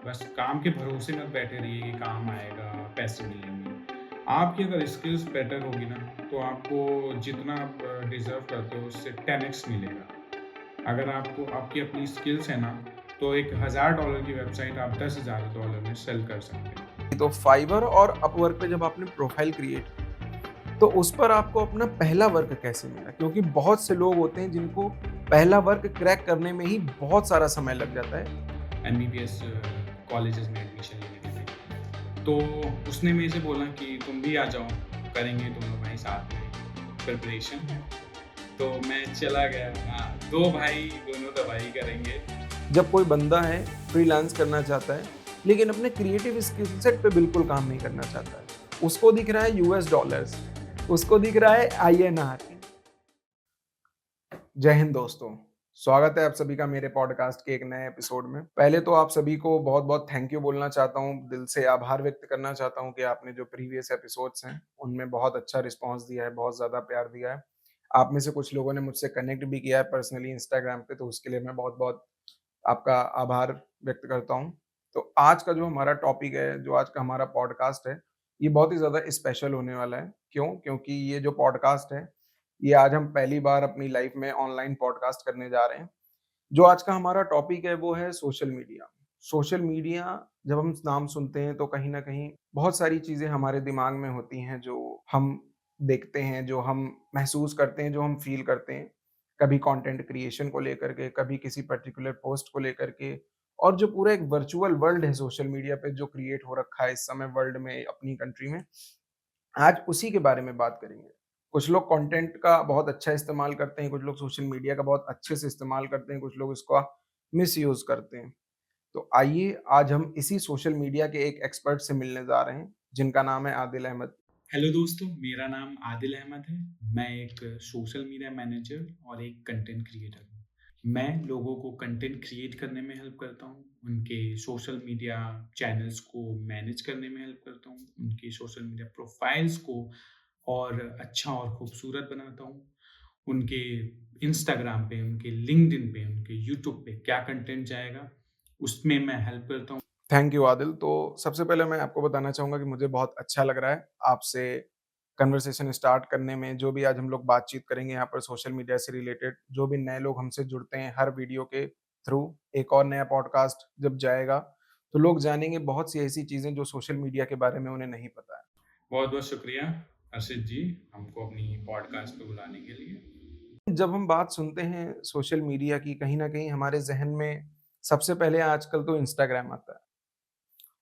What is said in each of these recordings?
बस काम के भरोसे मत बैठे रहिए कि काम आएगा, पैसे मिलेंगे। आपकी अगर स्किल्स बेटर होगी ना, तो आपको जितना आप डिज़र्व करते हो उससे 10x मिलेगा। अगर आपको आपकी अपनी स्किल्स है ना, तो एक $1000 की वेबसाइट आप $10,000 में सेल कर सकते हैं। तो फाइवर और अपवर्क पे जब आपने प्रोफाइल क्रिएट की, तो उस पर आपको अपना पहला वर्क कैसे मिला? क्योंकि बहुत से लोग होते हैं जिनको पहला वर्क क्रैक करने में ही बहुत सारा समय लग जाता है। एमबीबीएस कॉलेजेस में एडमिशन लेने के लिए। तो उसने मेरे से बोला कि तुम भी आ जाओ, करेंगे दोनों भाई साथ में प्रिपरेशन। तो मैं चला गया। हाँ, 2 भाई दोनों दवाई करेंगे। जब कोई बंदा है, फ्रीलांस करना चाहता है, लेकिन अपने क्रिएटिव स्किल सेट पे बिल्कुल काम नहीं करना चाहता है। उसको दिख रहा है यूएस डॉलर्स, उसको दिख रहा है आईएनआर। जय हिंद दोस्तों, स्वागत है आप सभी का मेरे पॉडकास्ट के एक नए एपिसोड में। पहले तो आप सभी को बहुत-बहुत थैंक यू बोलना चाहता हूँ, दिल से आभार व्यक्त करना चाहता हूँ कि आपने जो प्रीवियस एपिसोड्स हैं, उनमें बहुत अच्छा रिस्पॉन्स दिया है, बहुत ज़्यादा प्यार दिया है। आप में से कुछ लोगों ने मुझसे कनेक्ट भी किया है पर्सनली इंस्टाग्राम पे, तो उसके लिए मैं बहुत-बहुत आपका आभार व्यक्त करता हूँ। तो आज का जो हमारा टॉपिक है, जो आज का हमारा पॉडकास्ट है, ये बहुत ही ज़्यादा स्पेशल होने वाला है। क्यों? क्योंकि ये जो पॉडकास्ट है, ये आज हम पहली बार अपनी लाइफ में ऑनलाइन पॉडकास्ट करने जा रहे हैं। जो आज का हमारा टॉपिक है, वो है सोशल मीडिया। सोशल मीडिया जब हम नाम सुनते हैं, तो कहीं न कहीं बहुत सारी चीज़ें हमारे दिमाग में होती हैं, जो हम देखते हैं, जो हम महसूस करते हैं, जो हम फ़ील करते हैं। कभी कंटेंट क्रिएशन को लेकर के, कभी किसी पर्टिकुलर पोस्ट को लेकर के और जो पूरा एक वर्चुअल वर्ल्ड है सोशल मीडिया पे जो क्रिएट हो रखा है इस समय वर्ल्ड में, अपनी कंट्री में, आज उसी के बारे में बात करेंगे। कुछ लोग कंटेंट का बहुत अच्छा इस्तेमाल करते हैं, कुछ लोग सोशल मीडिया का बहुत अच्छे से इस्तेमाल करते हैं, कुछ लोग इसका मिसयूज़ करते हैं। तो आइए आज हम इसी सोशल मीडिया के एक एक्सपर्ट से मिलने जा रहे हैं, जिनका नाम है आदिल अहमद। हेलो दोस्तों, मेरा नाम आदिल अहमद है। मैं एक सोशल मीडिया मैनेजर और एक कंटेंट क्रिएटर हूँ। मैं लोगों को कंटेंट क्रिएट करने में हेल्प करता हूँ, उनके सोशल मीडिया चैनल्स को मैनेज करने में हेल्प करता हूँ, उनके सोशल मीडिया प्रोफाइल्स को और अच्छा और खूबसूरत बनाता हूँ। उनके इंस्टाग्राम पे, उनके लिंक्डइन पे, उनके यूट्यूब पे क्या कंटेंट जाएगा, उसमें मैं हेल्प करता हूँ। Thank you Adil. तो सबसे पहले मैं आपको बताना चाहूँगा कि मुझे बहुत अच्छा लग रहा है आपसे कन्वर्सेशन स्टार्ट करने में। जो भी आज हम लोग बातचीत करेंगे यहाँ पर सोशल मीडिया से रिलेटेड, जो भी नए लोग हमसे जुड़ते हैं हर वीडियो के थ्रू, एक और नया पॉडकास्ट जब जाएगा, तो लोग जानेंगे बहुत सी ऐसी चीज़ें जो सोशल मीडिया के बारे में उन्हें नहीं पता है। बहुत-बहुत शुक्रिया अर्षित जी, हमको अपनी पॉडकास्ट पे बुलाने के लिए। जब हम बात सुनते हैं सोशल मीडिया की, कहीं न कहीं हमारे ज़हन में सबसे पहले आजकल तो इंस्टाग्राम आता है।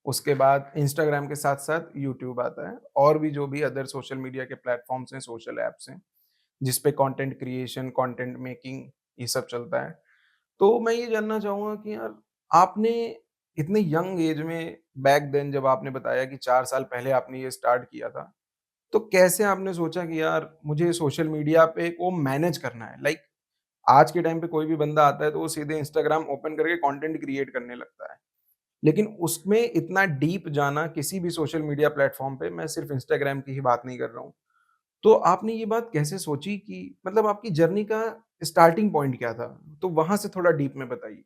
उसके बाद इंस्टाग्राम के साथ-साथ यूट्यूब आता है और भी जो भी अदर सोशल मीडिया के प्लेटफ़ॉर्म्स हैं, सोशल ऐप्स हैं, जिस पे कंटेंट क्रिएशन, कंटेंट मेकिंग ये सब चलता है। तो मैं ये जानना चाहूँगा कि यार आपने इतने यंग एज में बैक देन जब आपने बताया कि 4 साल पहले आपने ये स्टार्ट किया था, तो कैसे आपने सोचा कि यार मुझे सोशल मीडिया पे को मैनेज करना है? लाइक आज के टाइम पे कोई भी बंदा आता है तो वो सीधे इंस्टाग्राम ओपन करके कंटेंट क्रिएट करने लगता है। लेकिन उसमें इतना डीप जाना किसी भी सोशल मीडिया प्लेटफ़ॉर्म पे, मैं सिर्फ़ इंस्टाग्राम की ही बात नहीं कर रहा हूँ। तो आपने ये बात कैसे सोची कि मतलब आपकी जर्नी का स्टार्टिंग पॉइंट क्या था? तो वहाँ से थोड़ा डीप में बताइए।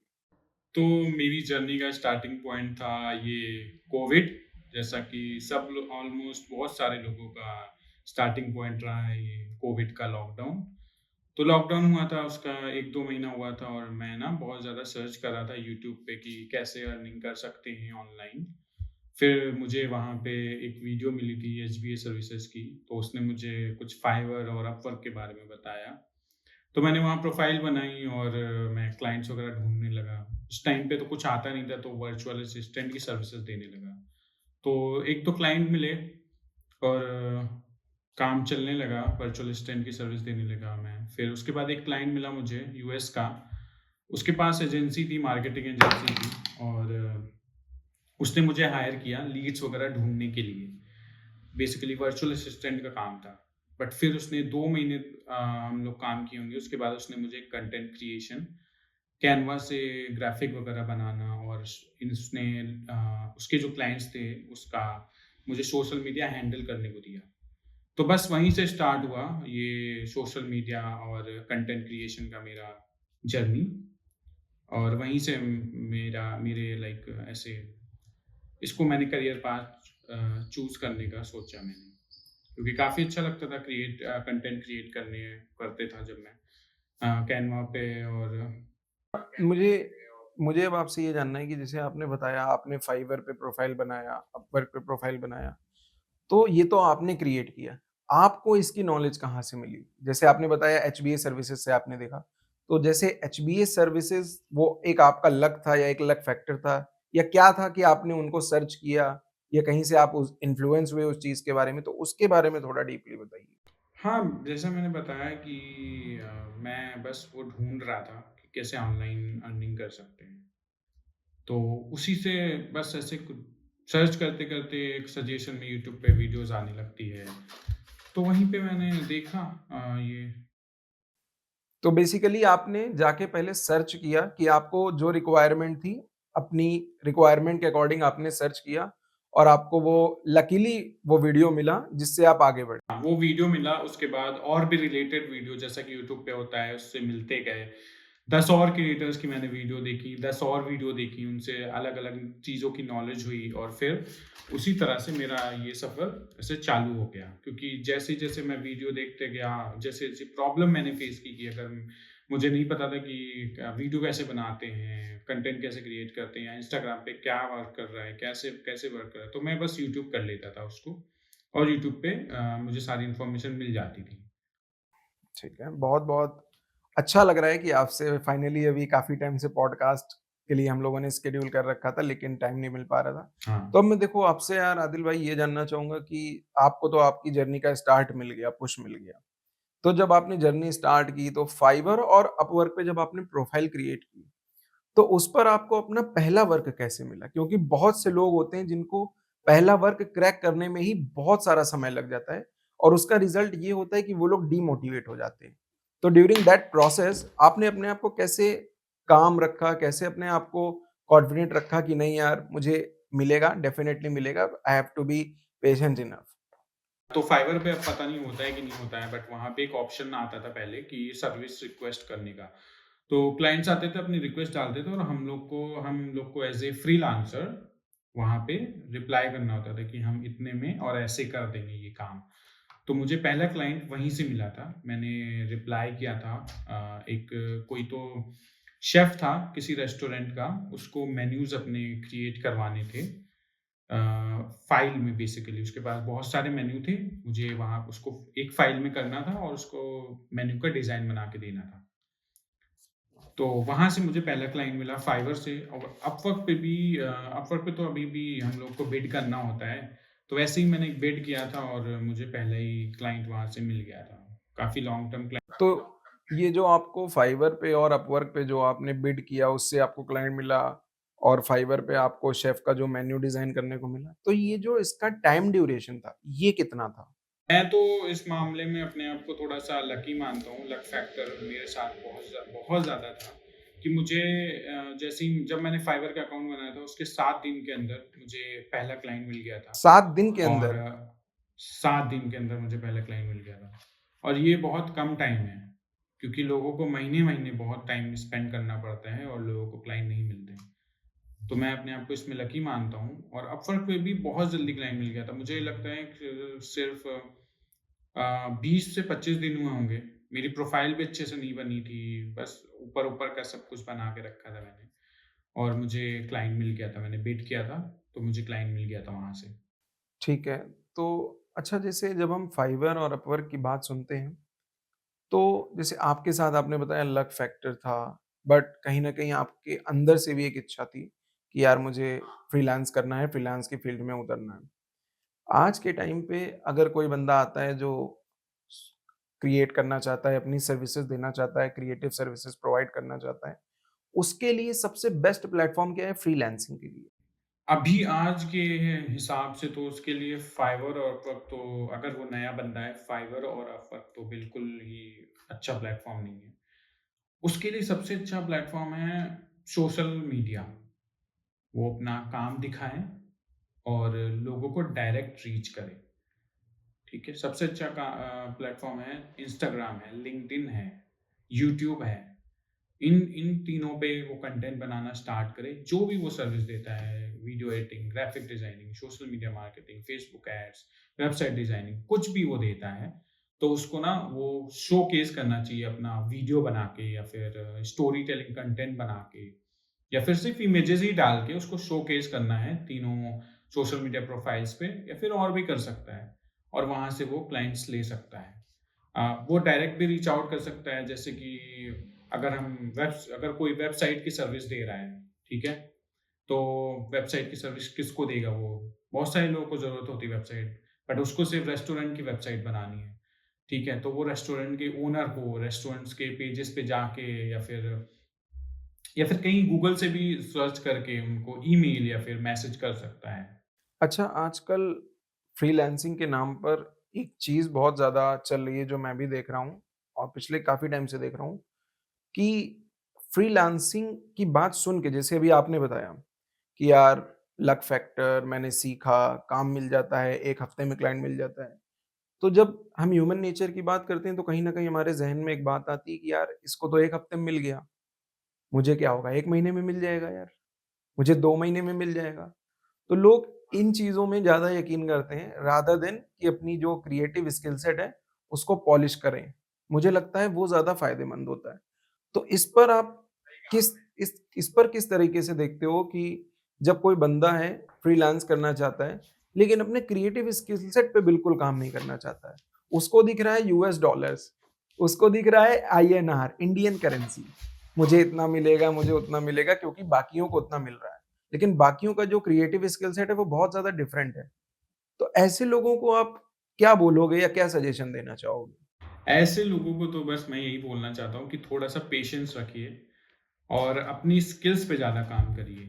तो मेरी जर्नी का स्टार्टिंग पॉइंट था ये कोविड, जैसा कि सब लोग ऑलमोस्ट बहुत सारे लोगों का स्टार्टिंग पॉइंट रहा है ये कोविड का लॉकडाउन। तो लॉकडाउन हुआ था उसका 1-2 महीना हुआ था और मैं ना बहुत ज़्यादा सर्च कर रहा था यूट्यूब पे कि कैसे अर्निंग कर सकते हैं ऑनलाइन। फिर मुझे वहाँ पे एक वीडियो मिली थी एचबीए सर्विसेज़ की, तो उसने मुझे कुछ फाइवर और अपवर्क के बारे में बताया। तो मैंने वहाँ प्रोफ़ाइल बनाई और मैं क्लाइंट्स वगैरह ढूँढने लगा। उस टाइम पे तो कुछ आता नहीं था, तो वर्चुअल असिस्टेंट की सर्विसेज़ देने लगा। तो एक तो क्लाइंट मिले और काम चलने लगा, वर्चुअल असिस्टेंट की सर्विस देने लगा मैं। फिर उसके बाद एक क्लाइंट मिला मुझे यूएस का। उसके पास एजेंसी थी, मार्केटिंग एजेंसी थी और उसने मुझे हायर किया लीड्स वगैरह ढूँढने के लिए। बेसिकली वर्चुअल असिस्टेंट का काम था। बट फिर उसने 2 महीने हम लोग काम किए होंगे, उसके बाद उसने मुझे कंटेंट क्रिएशन, कैनवा से ग्राफ़िक वगैरह बनाना और उसने उसके जो क्लाइंट्स थे, उसका मुझे सोशल मीडिया हैंडल करने को दिया। तो बस वहीं से स्टार्ट हुआ ये सोशल मीडिया और कंटेंट क्रिएशन का मेरा जर्नी और वहीं से मेरे लाइक ऐसे इसको मैंने करियर पाथ चूज़ करने का सोचा मैंने। क्योंकि काफ़ी अच्छा लगता था कंटेंट क्रिएट करते था जब मैं कैनवा पे और मुझे मुझे अब आपसे ये जानना है कि जैसे आपने बताया आपने फाइवर पे प्रोफाइल बनाया, अपवर्क पे प्रोफाइल बनाया, तो ये तो आपने क्रिएट किया। आपको इसकी नॉलेज कहाँ से मिली? जैसे आपने बताया एचबीएस सर्विसेज़ से आपने देखा। तो जैसे एचबीएस सर्विसेज़ वो एक आपका लक था या एक लक फैक्टर था या क्या था कि आपने उनको सर्च किया या कहीं से आप उस इन्फ्लुएंस हुए उस चीज़ के बारे में? तो उसके बारे में थोड़ा डीपली बताइए। हाँ, जैसा मैंने बताया कि मैं बस वो ढूँढ रहा था कि कैसे ऑनलाइन अर्निंग कर सकते हैं। तो उसी से बस ऐसे कुछ सर्च करते-करते एक सजेशन में यूट्यूब पे वीडियोज़ आने लगती है। तो वहीं पे मैंने देखा ये तो बेसिकली आपने जाके पहले सर्च किया कि आपको जो रिक्वायरमेंट थी, अपनी रिक्वायरमेंट के अकॉर्डिंग आपने सर्च किया और आपको वो लकीली वो वीडियो मिला जिससे आप आगे बढ़े। हाँ, वो वीडियो मिला उसके बाद और भी रिलेटेड वीडियो जैसा कि यूट्यूब पे होता है उससे मिलते गए। 10 और क्रिएटर्स की मैंने वीडियो देखी, 10 और वीडियो देखी, उनसे अलग-अलग चीज़ों की नॉलेज हुई और फिर उसी तरह से मेरा ये सफ़र ऐसे चालू हो गया। क्योंकि जैसे-जैसे मैं वीडियो देखते गया, जैसे-जैसे प्रॉब्लम मैंने फेस की कि अगर मुझे नहीं पता था कि वीडियो कैसे बनाते हैं, कंटेंट कैसे क्रिएट करते हैं, इंस्टाग्राम पे क्या वर्क कर रहा है, कैसे कैसे वर्क कर रहा है, तो मैं बस यूट्यूब कर लेता था उसको और यूट्यूब पे मुझे सारी इन्फॉर्मेशन मिल जाती थी। ठीक है, बहुत-बहुत अच्छा लग रहा है कि आपसे फाइनली अभी काफ़ी टाइम से पॉडकास्ट के लिए हम लोगों ने शेड्यूल कर रखा था, लेकिन टाइम नहीं मिल पा रहा था। हाँ। तो अब मैं देखो आपसे यार आदिल भाई ये जानना चाहूँगा कि आपको तो आपकी जर्नी का स्टार्ट मिल गया, पुश मिल गया। तो जब आपने जर्नी स्टार्ट की तो फाइवर और अपवर्क पे जब आपने प्रोफाइल क्रिएट की, तो उस पर आपको अपना पहला वर्क कैसे मिला? क्योंकि बहुत से लोग होते हैं जिनको पहला वर्क क्रैक करने में ही बहुत सारा समय लग जाता है और उसका रिजल्ट ये होता है कि वो लोग डीमोटिवेट हो जाते हैं। तो ड्यूरिंग दैट प्रोसेस आपने अपने आप को कैसे काम रखा? कैसे अपने आप को कॉन्फिडेंट रखा कि नहीं यार मुझे मिलेगा, डेफिनिटली मिलेगा, I have to be patient enough? तो फाइवर पे अब पता नहीं होता है कि नहीं होता है, बट वहाँ पे एक ऑप्शन आता था पहले कि सर्विस रिक्वेस्ट करने का। तो क्लाइंट्स आते थे, अपनी रिक्वेस्ट डालते थे और हम लोग को एज़ ए फ्रीलांसर वहाँ पे रिप्लाई करना होता था कि हम इतने में और ऐसे कर देंगे ये काम। तो मुझे पहला क्लाइंट वहीं से मिला था। मैंने रिप्लाई किया था एक कोई तो शेफ़ था किसी रेस्टोरेंट का, उसको मेन्यूज़ अपने क्रिएट करवाने थे। अ, फ़ाइल में बेसिकली उसके पास बहुत सारे मेन्यू थे। मुझे वहाँ उसको एक फ़ाइल में करना था और उसको मेन्यू का डिज़ाइन बना के देना था। तो वहाँ से मुझे पहला क्लाइंट मिला फाइवर से और अपवर्क पे तो अभी भी हम लोग को बिड करना होता है। तो वैसे ही मैंने एक बिड किया था और मुझे पहले ही क्लाइंट वहाँ से मिल गया था। काफ़ी लॉन्ग टर्म क्लाइंट तो ये जो आपको फाइवर पे और अपवर्क पे जो आपने बिड किया उससे आपको क्लाइंट मिला और फाइवर पे आपको शेफ का जो मेन्यू डिजाइन करने को मिला, तो ये जो इसका टाइम ड्यूरेशन था, ये कितना था? मैं तो इस मामले में अपने आप को थोड़ा-सा लकी मानता हूँ, लक फैक्टर मेरे साथ बहुत ज़्यादा था कि मुझे जैसे ही जब मैंने फाइवर का अकाउंट बनाया था, उसके 7 दिन के अंदर मुझे पहला क्लाइंट मिल गया था 7 दिन के और अंदर? 7 दिन के अंदर मुझे पहला क्लाइंट मिल गया था और ये बहुत कम टाइम है, क्योंकि लोगों को महीने-महीने बहुत टाइम स्पेंड करना पड़ता है और लोगों को क्लाइंट नहीं मिलते। तो मैं अपने आप को इसमें लकी मानता हूँ और अपवर्क पे भी बहुत जल्दी क्लाइंट मिल गया था। मुझे लगता है कि सिर्फ़ 20 से 25 दिन हुए होंगे। मेरी प्रोफ़ाइल भी अच्छे से नहीं बनी थी, बस ऊपर-ऊपर का सब कुछ बना के रखा था मैंने और मुझे क्लाइंट मिल गया था। मैंने बिड किया था, तो मुझे क्लाइंट मिल गया था वहाँ से। ठीक है। तो अच्छा जैसे जब हम फाइवर और अपवर्क की बात सुनते हैं, तो जैसे आपके साथ आपने बताया लक फैक्टर था, बट कहीं न कहीं आपके अंदर से भी एक इच्छा थी कि यार मुझे फ्रीलांस करना है, फ्रीलांस की फ़ील्ड में उतरना है। आज के टाइम पे अगर कोई बंदा आता है जो क्रिएट करना चाहता है, अपनी सर्विसेज़ देना चाहता है, क्रिएटिव सर्विसेज़ प्रोवाइड करना चाहता है, उसके लिए सबसे बेस्ट प्लेटफ़ॉर्म क्या है फ्रीलांसिंग के लिए? अभी आज के हिसाब से तो उसके लिए फाइवर और अपवर्क तो अगर वो नया बंदा है, फाइवर और अपवर्क तो बिल्कुल ही अच्छा प्लेटफ़ॉर्म नहीं है। उसके लिए सबसे अच्छा प्लेटफ़ॉर्म है सोशल मीडिया। वो अपना काम दिखाएँ और लोगों को डायरेक्ट रीच करें। ठीक है? सबसे अच्छा प्लेटफ़ॉर्म है इंस्टाग्राम है, लिंक्डइन है, यूट्यूब है। इन इन तीनों पे वो कंटेंट बनाना स्टार्ट करे, जो भी वो सर्विस देता है, video editing, graphic designing, social media marketing, Facebook ads, website designing, कुछ भी वो देता है, तो उसको ना वो शोकेस करना चाहिए अपना वीडियो बना के या फिर स्टोरी टेलिंग कंटेंट बना के या फिर सिर्फ इमेजेस ही डाल के उसको शोकेस करना है तीनों सोशल मीडिया प्रोफाइल्स पे या फिर और भी कर सकता है और वहां से वो क्लाइंट्स ले सकता है। वो डायरेक्ट भी रीच आउट कर सकता है, जैसे कि अगर कोई वेबसाइट की सर्विस दे रहा है, ठीक है, तो वेबसाइट की सर्विस किसको देगा वो? बहुत सारे लोगों को ज़रूरत होती है वेबसाइट, बट उसको सिर्फ रेस्टोरेंट की वेबसाइट बनानी है, ठीक है? तो वो रेस्टोरेंट के ओनर को रेस्टोरेंट्स के पेजेस पे जाके या फिर कहीं गूगल से भी सर्च करके उनको ईमेल या फिर मैसेज कर सकता है। अच्छा, आजकल फ्रीलांसिंग के नाम पर एक चीज़ बहुत ज़्यादा चल रही है जो मैं भी देख रहा हूँ और पिछले काफ़ी टाइम से देख रहा हूँ कि फ्रीलांसिंग की बात सुन के जैसे अभी आपने बताया कि यार लक फैक्टर मैंने सीखा, काम मिल जाता है, 1 हफ्ते में क्लाइंट मिल जाता है। तो जब हम ह्यूमन नेचर की बात करते हैं तो कहीं न कहीं हमारे ज़हन में एक बात आती है कि यार इसको तो 1 हफ्ते में मिल गया, मुझे क्या होगा 1 महीने में मिल जाएगा यार, मुझे 2 महीने में मिल जाएगा। तो लोग इन चीज़ों में ज़्यादा यकीन करते हैं रादर देन कि अपनी जो क्रिएटिव स्किल सेट है, उसको पॉलिश करें। मुझे लगता है वो ज़्यादा फ़ायदेमंद होता है। तो इस पर आप किस इस पर किस तरीके से देखते हो कि जब कोई बंदा है, फ्रीलांस करना चाहता है, लेकिन अपने क्रिएटिव स्किल सेट पे बिल्कुल काम नहीं करना चाहता है। उसको दिख रहा है यूएस डॉलर्स, उसको दिख रहा है आईएनआर, इंडियन करेंसी। मुझे इतना मिलेगा, मुझे उतना मिलेगा क्योंकि बाकियों को उतना मिल रहा है। लेकिन बाकियों का जो क्रिएटिव स्किल सेट है वो बहुत ज़्यादा डिफरेंट है। तो ऐसे लोगों को आप क्या बोलोगे या क्या सजेशन देना चाहोगे? ऐसे लोगों को तो बस मैं यही बोलना चाहता हूँ कि थोड़ा-सा पेशेंस रखिए और अपनी स्किल्स पे ज़्यादा काम करिए।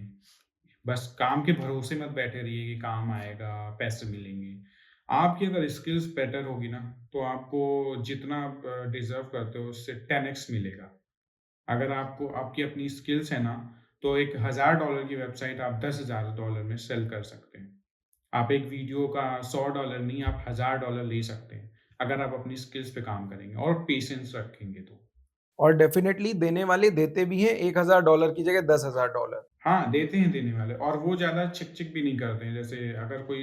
बस काम के भरोसे मत बैठे रहिए कि काम आएगा, पैसे मिलेंगे। आपकी अगर स्किल्स बेटर होगी ना, तो आपको जितना आप डिज़र्व करते हो उससे 10x मिलेगा। अगर आपको आपकी अपनी स्किल्स है ना, तो एक $1000 की वेबसाइट आप $10,000 में सेल कर सकते हैं। आप एक वीडियो का $100 नहीं, आप $1000 ले सकते हैं, अगर आप अपनी स्किल्स पे काम करेंगे और पेशेंस रखेंगे तो। और डेफ़िनेटली देने वाले देते भी हैं $1000 की जगह $10,000। हाँ, देते हैं देने वाले और वो ज़्यादा चिक-चिक भी नहीं करते हैं। जैसे अगर कोई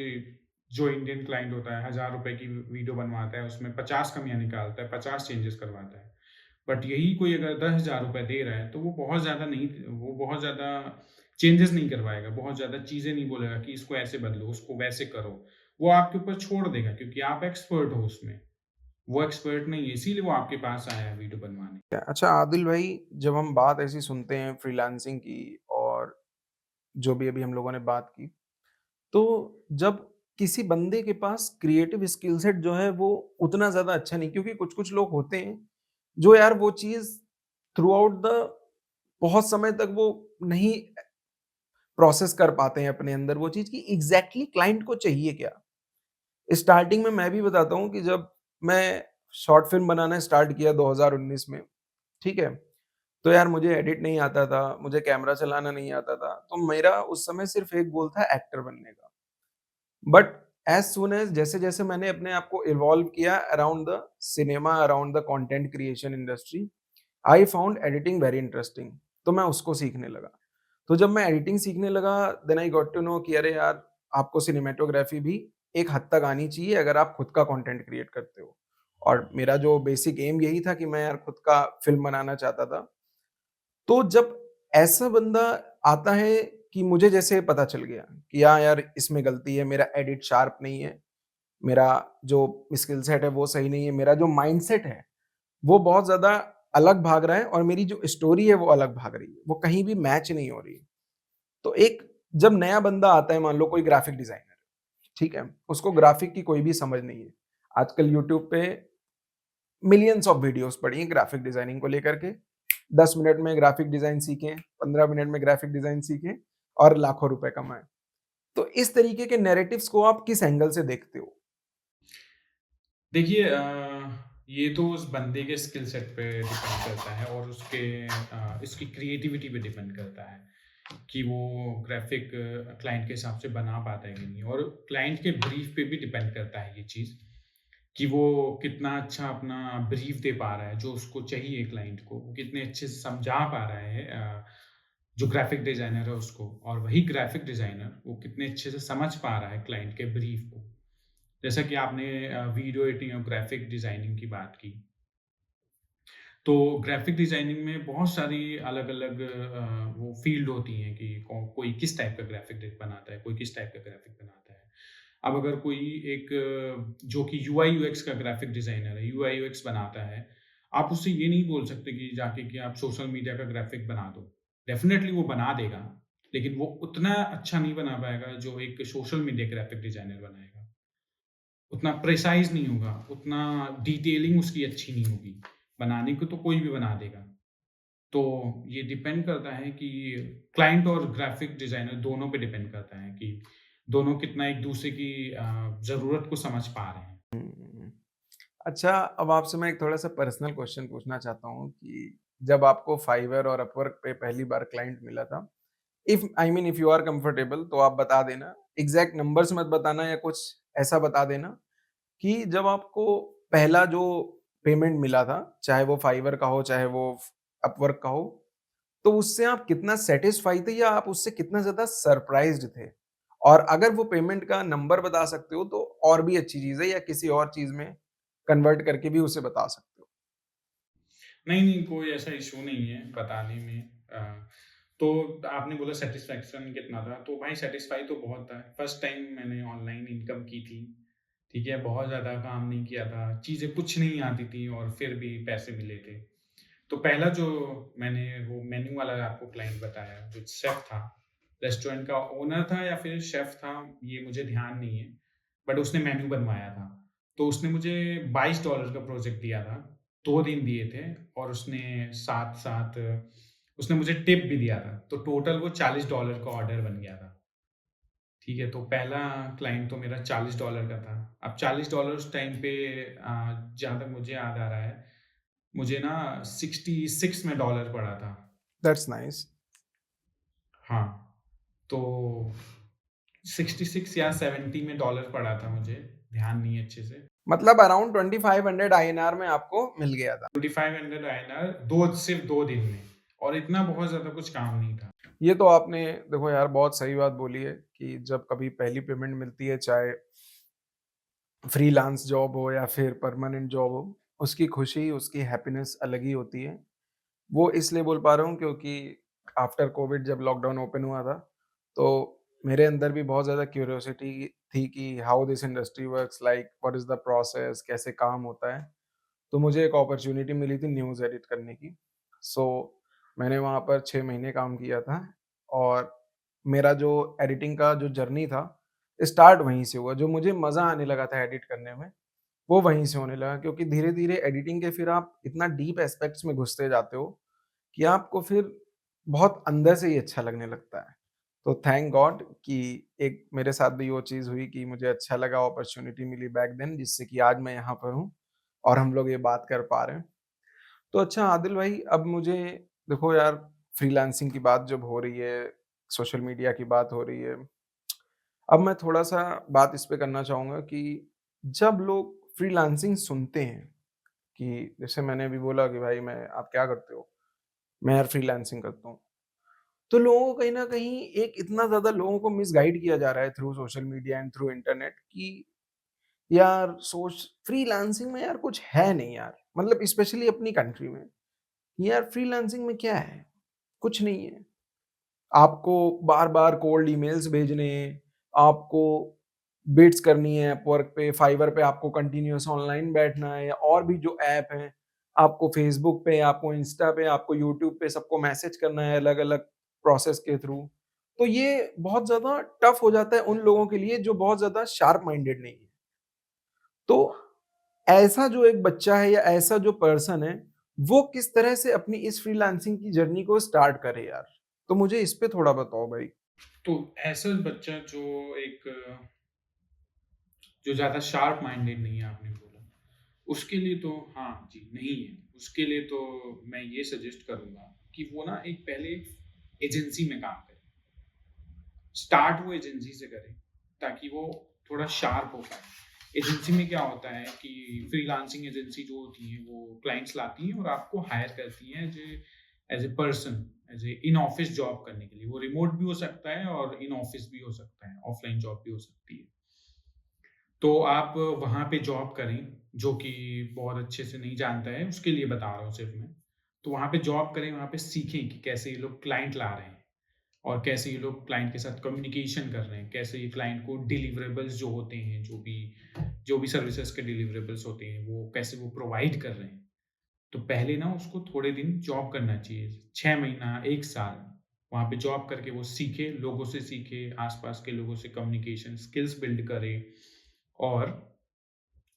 जो इंडियन क्लाइंट होता है ₹1000 की वीडियो बनवाता है, उसमें 50 कमियाँ निकालता है, 50 चेंजेस करवाता है। बट यही कोई अगर ₹10,000 दे रहा है, तो वो बहुत ज़्यादा चेंजेस नहीं करवाएगा, बहुत ज़्यादा चीज़ें नहीं बोलेगा कि इसको ऐसे बदलो, उसको वैसे करो। वो आपके ऊपर छोड़ देगा क्योंकि आप एक्सपर्ट हो उसमें। वो एक्सपर्ट नहीं है, इसीलिए वो आपके पास आया है वीडियो बनवाने। अच्छा आदिल भाई, जब हम बात ऐसी सुनते हैं फ्रीलांसिंग की और जो भी अभी हम लोगों ने बात की, तो जब किसी बंदे के पास क्रिएटिव स्किल सेट जो है वो उतना ज़्यादा अच्छा नहीं क्योंकि कुछ-कुछ लोग होते हैं, जो यार वो चीज़ थ्रू आउट द बहुत समय तक वो नहीं प्रोसेस कर पाते हैं अपने अंदर वो चीज़ कि एग्ज़ैक्टली क्लाइंट को चाहिए क्या? स्टार्टिंग में मैं भी बताता हूँ कि जब मैं शॉर्ट फ़िल्म बनाना स्टार्ट किया 2019 में, ठीक है? तो यार मुझे एडिट नहीं आता था, मुझे कैमरा चलाना नहीं आता था, तो मेरा उस समय सिर्फ़ एक गोल था एक्टर बनने का। बट एज़ सून एज़ जैसे-जैसे मैंने अपने आप को इवॉल्व किया around the cinema, around the content creation industry, I found editing very interesting. तो मैं उसको सीखने लगा। तो जब मैं एडिटिंग सीखने लगा then I got to know कि अरे यार, आपको सिनेमैटोग्राफी भी एक हद तक आनी चाहिए अगर आप खुद का कंटेंट क्रिएट करते हो। और मेरा जो बेसिक एम यही था कि मैं यार खुद का फ़िल्म बनाना चाहता था। तो जब ऐसा बंदा आता है कि मुझे जैसे पता चल गया कि हाँ यार इसमें गलती है, मेरा एडिट शार्प नहीं है, मेरा जो स्किल सेट है वो सही नहीं है, मेरा जो माइंडसेट है वो बहुत ज़्यादा अलग भाग रहा है और मेरी जो स्टोरी है वो अलग भाग रही है, वो कहीं भी मैच नहीं हो रही है। तो एक जब नया बंदा आता है मान लो कोई ग्राफिक डिज़ाइनर, ठीक है? उसको ग्राफिक की कोई भी समझ नहीं है। आजकल यूट्यूब पे मिलियंस ऑफ वीडियोज़ पड़ी हैं ग्राफिक डिज़ाइनिंग को लेकर के। 10 मिनट में ग्राफिक डिज़ाइन सीखें, 15 मिनट में ग्राफिक डिज़ाइन सीखें और लाखों रुपए कमाएँ। तो इस तरीके के नैरेटिव्स को आप किस एंगल से देखते हो? देखिए ये तो उस बंदे के स्किल सेट पे डिपेंड करता है और इसकी क्रिएटिविटी पे डिपेंड करता है कि वो ग्राफिक क्लाइंट के हिसाब से बना पाता है कि नहीं, और क्लाइंट के ब्रीफ पे भी डिपेंड करता है ये चीज़ कि वो कितना अच्छा अपना ब्रीफ दे पा रहा है जो उसको चाहिए क्लाइंट को, वो कितने अच्छे से समझा पा रहा है जो ग्राफिक डिज़ाइनर है उसको, और वही ग्राफिक डिज़ाइनर वो कितने अच्छे से समझ पा रहा है क्लाइंट के ब्रीफ को। जैसा कि आपने वीडियो एडिटिंग और ग्राफिक डिज़ाइनिंग की बात की। तो ग्राफिक डिज़ाइनिंग में बहुत सारी अलग-अलग वो फ़ील्ड होती हैं कि कोई किस टाइप का ग्राफिक बनाता है, कोई किस टाइप का ग्राफिक बनाता है। अब अगर कोई एक जो कि यूआई यूएक्स का ग्राफिक डिज़ाइनर है, यूआई यूएक्स बनाता है, आप उससे ये नहीं बोल सकते कि जाके कि आप सोशल मीडिया का ग्राफिक बना दो। डेफ़िनेटली वो बना देगा, लेकिन वो उतना अच्छा नहीं बना पाएगा जो एक सोशल मीडिया ग्राफिक डिज़ाइनर बनाएगा। उतना प्रिसाइज़ नहीं होगा, उतना डिटेलिंग उसकी अच्छी नहीं होगी। बनाने को तो कोई भी बना देगा। तो ये डिपेंड करता है कि क्लाइंट और ग्राफिक डिज़ाइनर दोनों पे डिपेंड करता है कि दोनों कितना एक-दूसरे की ज़रूरत को समझ पा रहे हैं। हुँ। अच्छा, अब आपसे मैं एक थोड़ा-सा पर्सनल क्वेश्चन पूछना चाहता हूँ कि जब आपको फाइवर और अपवर्क पे पहली बार क्लाइंट मिला था, इफ यू आर कंफर्टेबल तो आप बता देना। एग्ज़ैक्ट नंबर्स मत बताना या कुछ ऐसा बता देना कि जब आपको पहला जो पेमेंट मिला था, चाहे वो फाइवर का हो, चाहे वो अपवर्क का हो, तो उससे आप कितना सैटिस्फाई थे या आप उससे कितना ज़्यादा सरप्राइज़्ड थे? और अगर वो पेमेंट का नंबर बता सकते हो तो और भी अच्छी चीज़ है या किसी और चीज़ में कन्वर्ट करके भी उसे बता सकते हो। नहीं, नहीं, कोई ऐसा इश्यू नहीं है बताने में। तो आपने बोला सैटिस्फैक्शन कितना था, तो भाई सैटिस्फाई तो बहुत था। फर्स्ट टाइम मैंने ऑनलाइन इनकम की थी, ठीक है? बहुत ज़्यादा काम नहीं किया था, चीज़ें कुछ नहीं आती थी और फिर भी पैसे मिले थे। तो पहला जो मैंने वो मेन्यू वाला आपको क्लाइंट बताया, जो शेफ़ था, रेस्टोरेंट का ओनर था या फिर शेफ़ था, ये मुझे ध्यान नहीं है, बट उसने मेन्यू बनवाया था। तो उसने मुझे $22 का प्रोजेक्ट दिया था, 2 दिन दिए थे और उसने साथ-साथ उसने मुझे टिप भी दिया था, तो टोटल वो $40 का ऑर्डर बन गया था। ठीक है, तो पहला क्लाइंट तो मेरा $40 का था। अब $40 उस टाइम पे जहाँ तक मुझे याद आ रहा है, मुझे ना 66 में डॉलर पड़ा था। That's nice. हाँ, तो 66 या 70 में डॉलर पड़ा था मुझे, ध्यान नहीं है अच्छे से। मतलब अराउंड 2500 आईएनआर में आपको मिल गया था। 2500 आईएनआर 2 सिर्फ़ 2 दिन में, और इतना बहुत ज़्यादा कुछ काम नहीं था। ये तो आपने देखो यार बहुत सही बात बोली है कि जब कभी पहली पेमेंट मिलती है, चाहे फ्रीलांस जॉब हो या फिर परमानेंट जॉब हो, उसकी खुशी, उसकी हैप्पीनेस अलग ही होती है। वो इसलिए बोल पा रहा हूँ क्योंकि आफ्टर कोविड जब लॉकडाउन ओपन हुआ था, तो मेरे अंदर भी बहुत ज़्यादा क्यूरियोसिटी थी कि how this industry works, like what is the process, कैसे काम होता है। तो मुझे एक अपॉर्च्युनिटी मिली थी न्यूज़ एडिट करने की। सो मैंने वहाँ पर 6 महीने काम किया था और मेरा जो एडिटिंग का जो जर्नी था, स्टार्ट वहीं से हुआ। जो मुझे मज़ा आने लगा था एडिट करने में, वो वहीं से होने लगा क्योंकि धीरे-धीरे एडिटिंग के फिर आप इतना डीप एस्पेक्ट्स में घुसते जाते हो कि आपको फिर बहुत अंदर से ही अच्छा लगने लगता है। तो थैंक गॉड कि एक मेरे साथ भी वो चीज़ हुई कि मुझे अच्छा लगा, अपॉर्च्युनिटी मिली बैक देन जिससे कि आज मैं यहाँ पर हूँ और हम लोग ये बात कर पा रहे हैं। तो अच्छा आदिल भाई, अब मुझे देखो यार, फ्रीलांसिंग की बात जब हो रही है, सोशल मीडिया की बात हो रही है, अब मैं थोड़ा-सा बात इस पे करना चाहूँगा कि जब लोग फ्रीलांसिंग सुनते हैं कि जैसे मैंने अभी बोला कि भाई मैं आप क्या करते हो? मैं यार फ्रीलांसिंग करता हूँ। तो लोगों को कहीं न कहीं एक इतना ज़्यादा लोगों को मिसगाइड किया जा रहा है through social media and through internet कि यार सोच फ्रीलांसिंग में यार कुछ है नहीं यार। मतलब स्पेशली अपनी कंट्री में। यार फ्रीलांसिंग में क्या है? कुछ नहीं है। आपको बार-बार कोल्ड ईमेल्स भेजने हैं, आपको बिड्स करनी है अपवर्क पे, फाइवर पे आपको कंटिन्यूअस ऑनलाइन बैठना है या और भी जो ऐप हैं, आपको फेसबुक पे, आपको इंस्टा पे, आपको यूट्यूब पे सबको मैसेज करना है अलग-अलग प्रोसेस के थ्रू। तो ये बहुत ज़्यादा टफ हो जाता है उन लोगों के लिए जो बहुत ज़्यादा शार्प माइंडेड नहीं है। तो ऐसा जो एक बच्चा है या ऐसा जो पर्सन है, वो किस तरह से अपनी इस फ्रीलांसिंग की जर्नी को स्टार्ट करे यार? तो मुझे इस पे थोड़ा बताओ भाई। तो ऐसा बच्चा जो एक जो ज़्यादा शार्प माइंडेड नहीं है, आपने बोला, उसके लिए तो हाँ जी, नहीं है। उसके लिए तो मैं ये सजेस्ट करूँगा कि वो ना एक पहले एजेंसी में काम करे। स्टार्ट वो एजेंसी से करे, ताकि वो थोड़ा शार्प हो पाए। एजेंसी में क्या होता है कि फ्रीलांसिंग एजेंसी जो होती हैं, वो क्लाइंट्स लाती हैं और आपको हायर करती हैं as a person, as a in office job करने के लिए। वो रिमोट भी हो सकता है और इन ऑफिस भी हो सकता है, ऑफलाइन जॉब भी हो सकती है। तो आप वहाँ पे जॉब करें, जो कि बहुत अच्छे से नहीं जानता है, उसके लिए बता रहा हूँ सिर्फ़ मैं। तो वहाँ पे जॉब करें, वहाँ पे सीखें कि कैसे ये लोग क्लाइंट ला रहे हैं और कैसे ये लोग क्लाइंट के साथ कम्युनिकेशन कर रहे हैं, कैसे ये क्लाइंट को डिलिवरेबल्स जो होते हैं, जो भी सर्विसेज़ के डिलिवरेबल्स होते हैं, वो कैसे वो प्रोवाइड कर रहे हैं। तो पहले ना उसको थोड़े दिन जॉब करना चाहिए, 6 महीना, 1 साल, वहाँ पे जॉब करके वो सीखे, लोगों से सीखे, आस-पास के लोगों से कम्युनिकेशन स्किल्स बिल्ड करे और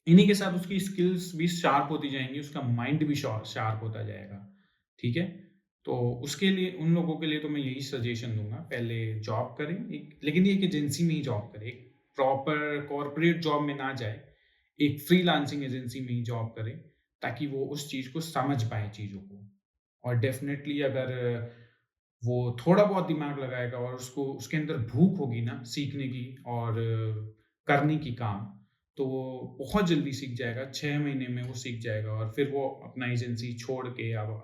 इन्हीं के साथ उसकी स्किल्स भी शार्प होती जाएँगी, उसका माइंड भी शार्प होता जाएगा, ठीक है? तो उसके लिए उन लोगों के लिए तो मैं यही सजेशन दूँगा, पहले जॉब करें एक लेकिन ये एक एजेंसी में ही जॉब करें, एक प्रॉपर कॉर्पोरेट जॉब में ना जाए, एक फ्रीलांसिंग एजेंसी में ही जॉब करें, ताकि वो उस चीज़ को समझ पाएँ चीज़ों को। और डेफ़िनेटली अगर वो थोड़ा बहुत दिमाग लगाएगा और उसको उसके अंदर भूख होगी ना सीखने की और करने की काम, तो वो बहुत जल्दी सीख जाएगा, 6 महीने में वो सीख जाएगा और फिर वो अपना एजेंसी छोड़ के अब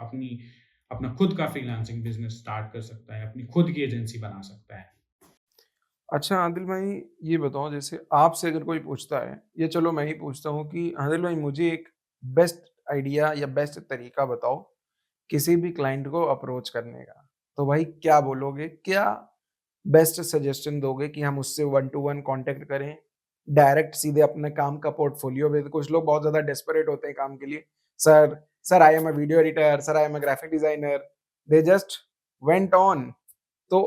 अपना खुद का फ्रीलांसिंग बिज़नेस स्टार्ट कर सकता है, अपनी खुद की एजेंसी बना सकता है। अच्छा आदिल भाई, ये बताओ जैसे आपसे अगर कोई पूछता है, या चलो मैं ही पूछता हूँ कि आदिल भाई मुझे एक बेस्ट आइडिया या बेस्ट तरीका बताओ किसी भी क्लाइंट को अप्रोच करने का। तो भाई क्या बोलोगे? क्या बेस्ट सजेशन दोगे कि हम उससे वन टू वन कॉन्टैक्ट करें? डायरेक्ट सीधे अपने काम का पोर्टफोलियो भेज, कुछ लोग बहुत ज़्यादा डेस्परेट होते हैं काम के लिए। Sir sir I am a video editor, sir I am a graphic designer, they just went on. तो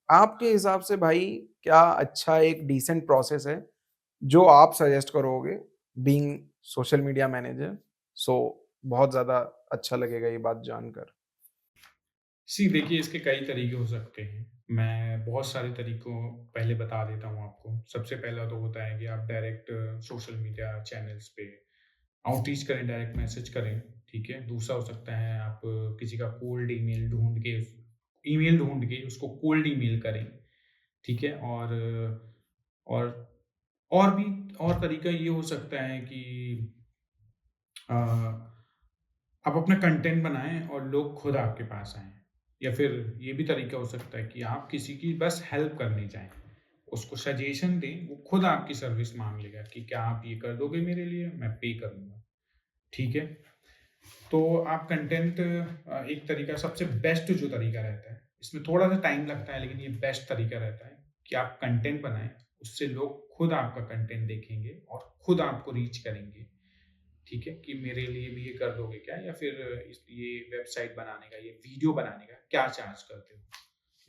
आपके हिसाब से भाई क्या अच्छा एक डिसेंट प्रोसेस है जो आप सजेस्ट करोगे बीइंग सोशल मीडिया मैनेजर? सो बहुत ज़्यादा अच्छा लगेगा ये बात जानकर। देखिए इसके कई तरीके हो सकते हैं। मैं बहुत सारे तरीकों पहले बता देता हूँ आपको। सबसे पहला तो होता है कि आप डायरेक्ट सोशल मीडिया चैनल्स पे आउटरीच करें, डायरेक्ट मैसेज करें, ठीक है? दूसरा हो सकता है आप किसी का कोल्ड ईमेल ढूँढ के उसको कोल्ड ईमेल करें, ठीक है? और और भी और तरीका ये हो सकता है कि अ आप अपना कंटेंट बनाएँ और लोग खुद आपके पास आएँ। या फिर ये भी तरीका हो सकता है कि आप किसी की बस हेल्प करने जाएँ। उसको सजेशन दें, वो खुद आपकी सर्विस माँग लेगा कि क्या आप ये कर दोगे मेरे लिए? मैं पे करूँगा। ठीक है? तो आप कंटेंट एक तरीका सबसे बेस्ट जो तरीका रहता है, इसमें थोड़ा-सा टाइम लगता है लेकिन ये बेस्ट तरीका रहता है कि आप कंटेंट बनाएँ, उससे लोग खुद आपका कंटेंट देखेंगे और खुद आपको रीच करेंगे। ठीक है? कि मेरे लिए भी ये कर दोगे क्या? या फिर ये वेबसाइट बनाने का, ये वीडियो बनाने का क्या चार्ज करते हो?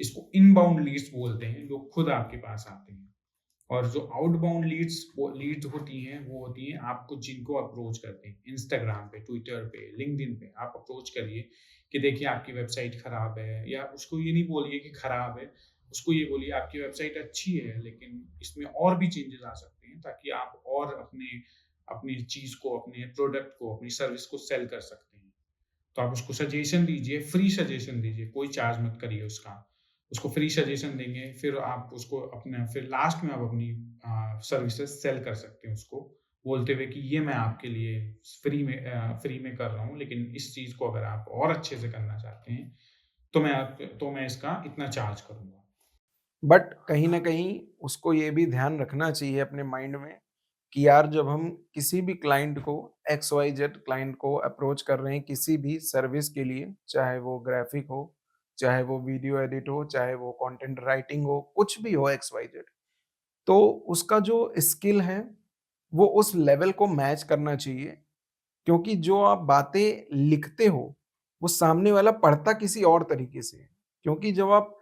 इसको इनबाउंड लीड्स बोलते हैं, लोग खुद आपके पास आते हैं। और जो आउटबाउंड लीड्स होती हैं, वो होती हैं आपको जिनको अप्रोच करते हैं। इंस्टाग्राम पे, ट्विटर पे, लिंक्डइन पे आप अप्रोच करिए कि देखिए आपकी वेबसाइट खराब है या उसको ये नहीं बोलिए कि खराब है, उसको ये बोलिए आपकी वेबसाइट अच्छी है लेकिन इसमें और भी चेंजेस आ सकते हैं ताकि आप और अपनी चीज़ को, अपने प्रोडक्ट को, अपनी सर्विस को सेल कर सकते हैं। तो आप उसको सजेशन दीजिए, फ्री सजेशन दीजिए, कोई चार्ज मत करिए उसका। उसको फ्री सजेशन देंगे, फिर आप उसको अपना फिर लास्ट में आप अपनी सर्विसेज़ सेल कर सकते हैं उसको, बोलते हुए कि ये मैं आपके लिए फ्री में कर रहा हूँ, लेकिन इस चीज़ को अगर आप और अच्छे से करना चाहते हैं, तो मैं इसका इतना चार्ज करूँगा। बट कहीं न कहीं उसको ये भी ध्यान रखना चाहिए अपने माइंड में कि यार जब हम किसी भी क्लाइंट को एक्स वाई जेड क्लाइंट को अप्रोच कर रहे हैं किसी भी सर्विस के लिए, चाहे वो ग्राफिक हो, चाहे वो वीडियो एडिट हो, चाहे वो कंटेंट राइटिंग हो, कुछ भी हो एक्स वाई जेड, तो उसका जो स्किल है, वो उस लेवल को मैच करना चाहिए। क्योंकि जो आप बातें लिखते हो, वो सामने वाला पढ़ता किसी और तरीके से है। क्योंकि जब आप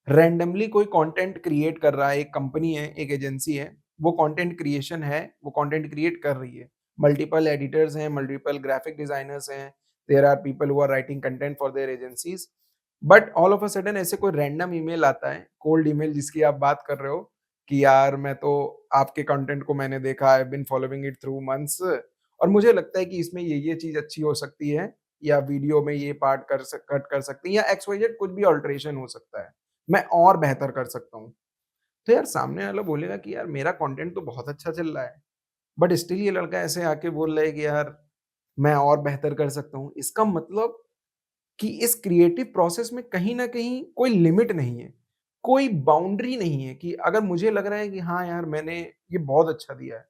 रैंडमली कोई कंटेंट क्रिएट कर रहा है, एक कंपनी है, एक एजेंसी है, वो कंटेंट क्रिएशन है, वो कंटेंट क्रिएट कर रही है। मल्टीपल एडिटर्स हैं, मल्टीपल ग्राफिक डिजाइनर्स हैं, there are people who are writing content for their agencies. But all of a sudden ऐसे कोई रैंडम ईमेल आता है, कोल्ड ईमेल जिसकी आप बात कर रहे हो कि यार मैं तो आपके कंटेंट को मैंने देखा, I have been following it through months और मुझे लगता है कि इसमें ये चीज़ अच्छी हो सकती है या वीडियो में ये पार्ट कट कर सकते हैं या एक्स वाई जेड कुछ भी अल्टरेशन हो सकता है। मैं और बेहतर कर सकता हूँ। तो यार सामने वाला बोलेगा कि यार मेरा कंटेंट तो बहुत अच्छा चल रहा है, बट स्टिल ये लड़का ऐसे आके बोल रहा है कि यार मैं और बेहतर कर सकता हूँ। इसका मतलब कि इस क्रिएटिव प्रोसेस में कहीं न कहीं कोई लिमिट नहीं है, कोई बाउंड्री नहीं है कि अगर मुझे लग रहा है कि हाँ यार, मैंने ये बहुत अच्छा दिया है,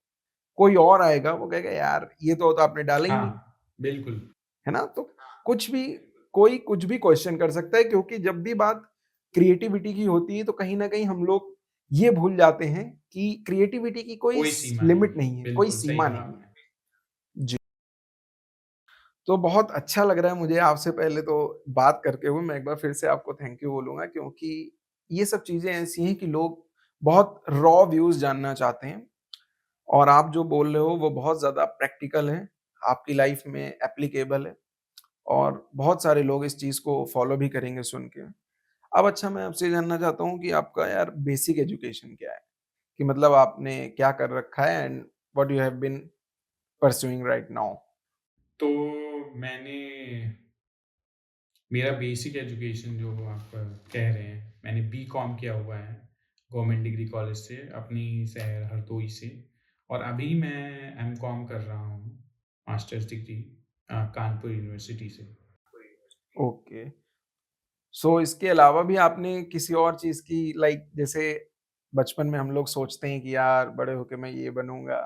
कोई और आएगा वो कहेगा यार ये तो आपने डाला ही नहीं, हाँ, बिल्कुल। है ना? तो कुछ भी कोई कुछ भी क्वेश्चन कर सकता है, क्योंकि जब भी बात क्रिएटिविटी की होती है तो कहीं न कहीं हम लोग ये भूल जाते हैं कि क्रिएटिविटी की कोई कोई स सीमा नहीं लिमिट है। नहीं है, कोई बिल्कुल, सही सीमा कहा नहीं है। आपने। जी। तो बहुत अच्छा लग रहा है मुझे आपसे पहले तो बात करके हुए। मैं एक बार फिर से आपको थैंक यू बोलूँगा, क्योंकि ये सब चीज़ें ऐसी हैं कि लोग बहुत रॉ व्यूज़ जानना चाहते हैं, और आप जो बोल रहे हो वो बहुत ज़्यादा प्रैक्टिकल है, आपकी लाइफ़ में एप्लीकेबल है, और बहुत सारे लोग इस चीज़ को फ़ॉलो भी करेंगे सुन के। अब अच्छा, मैं आपसे जानना चाहता हूँ कि आपका यार बेसिक एजुकेशन क्या है? कि मतलब आपने क्या कर रखा है and what you have been pursuing right now? तो मैंने मेरा बेसिक एजुकेशन जो आप कह रहे हैं, मैंने बीकॉम किया हुआ है गवर्नमेंट डिग्री कॉलेज से, अपनी शहर हरदोई से। और अभी मैं एमकॉम कर रहा हूँ, मास्टर्स डिग्री कानपुर यूनिवर्सिटी से। ओके। सो इसके अलावा भी आपने किसी और चीज़ की, लाइक जैसे बचपन में हम लोग सोचते हैं कि यार बड़े होके मैं ये बनूँगा,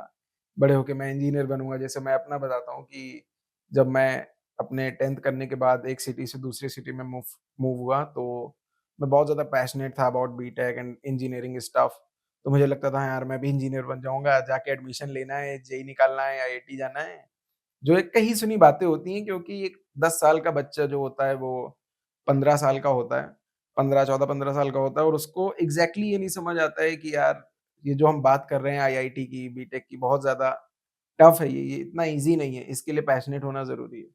बड़े होके मैं इंजीनियर बनूँगा। जैसे मैं अपना बताता हूँ कि जब मैं अपने 10th करने के बाद एक सिटी से दूसरी सिटी में मूव मूव हुआ, तो मैं बहुत ज़्यादा पैशनेट था about BTech and engineering stuff. तो मुझे लगता था यार मैं भी इंजीनियर बन जाऊँगा, जाके एडमिशन लेना है, जेईई निकालना है, आईआईटी जाना है। जो एक कही सुनी बातें होती हैं, क्योंकि एक 10 साल का बच्चा जो होता है वो 15 साल का होता है। 15 14-15 साल का होता है, और उसको एग्ज़ैक्टली ये नहीं समझ आता है कि यार ये जो हम बात कर रहे हैं आईआईटी की, बीटेक की, बहुत ज़्यादा टफ है ये इतना ईज़ी नहीं है, इसके लिए पैशनेट होना ज़रूरी है।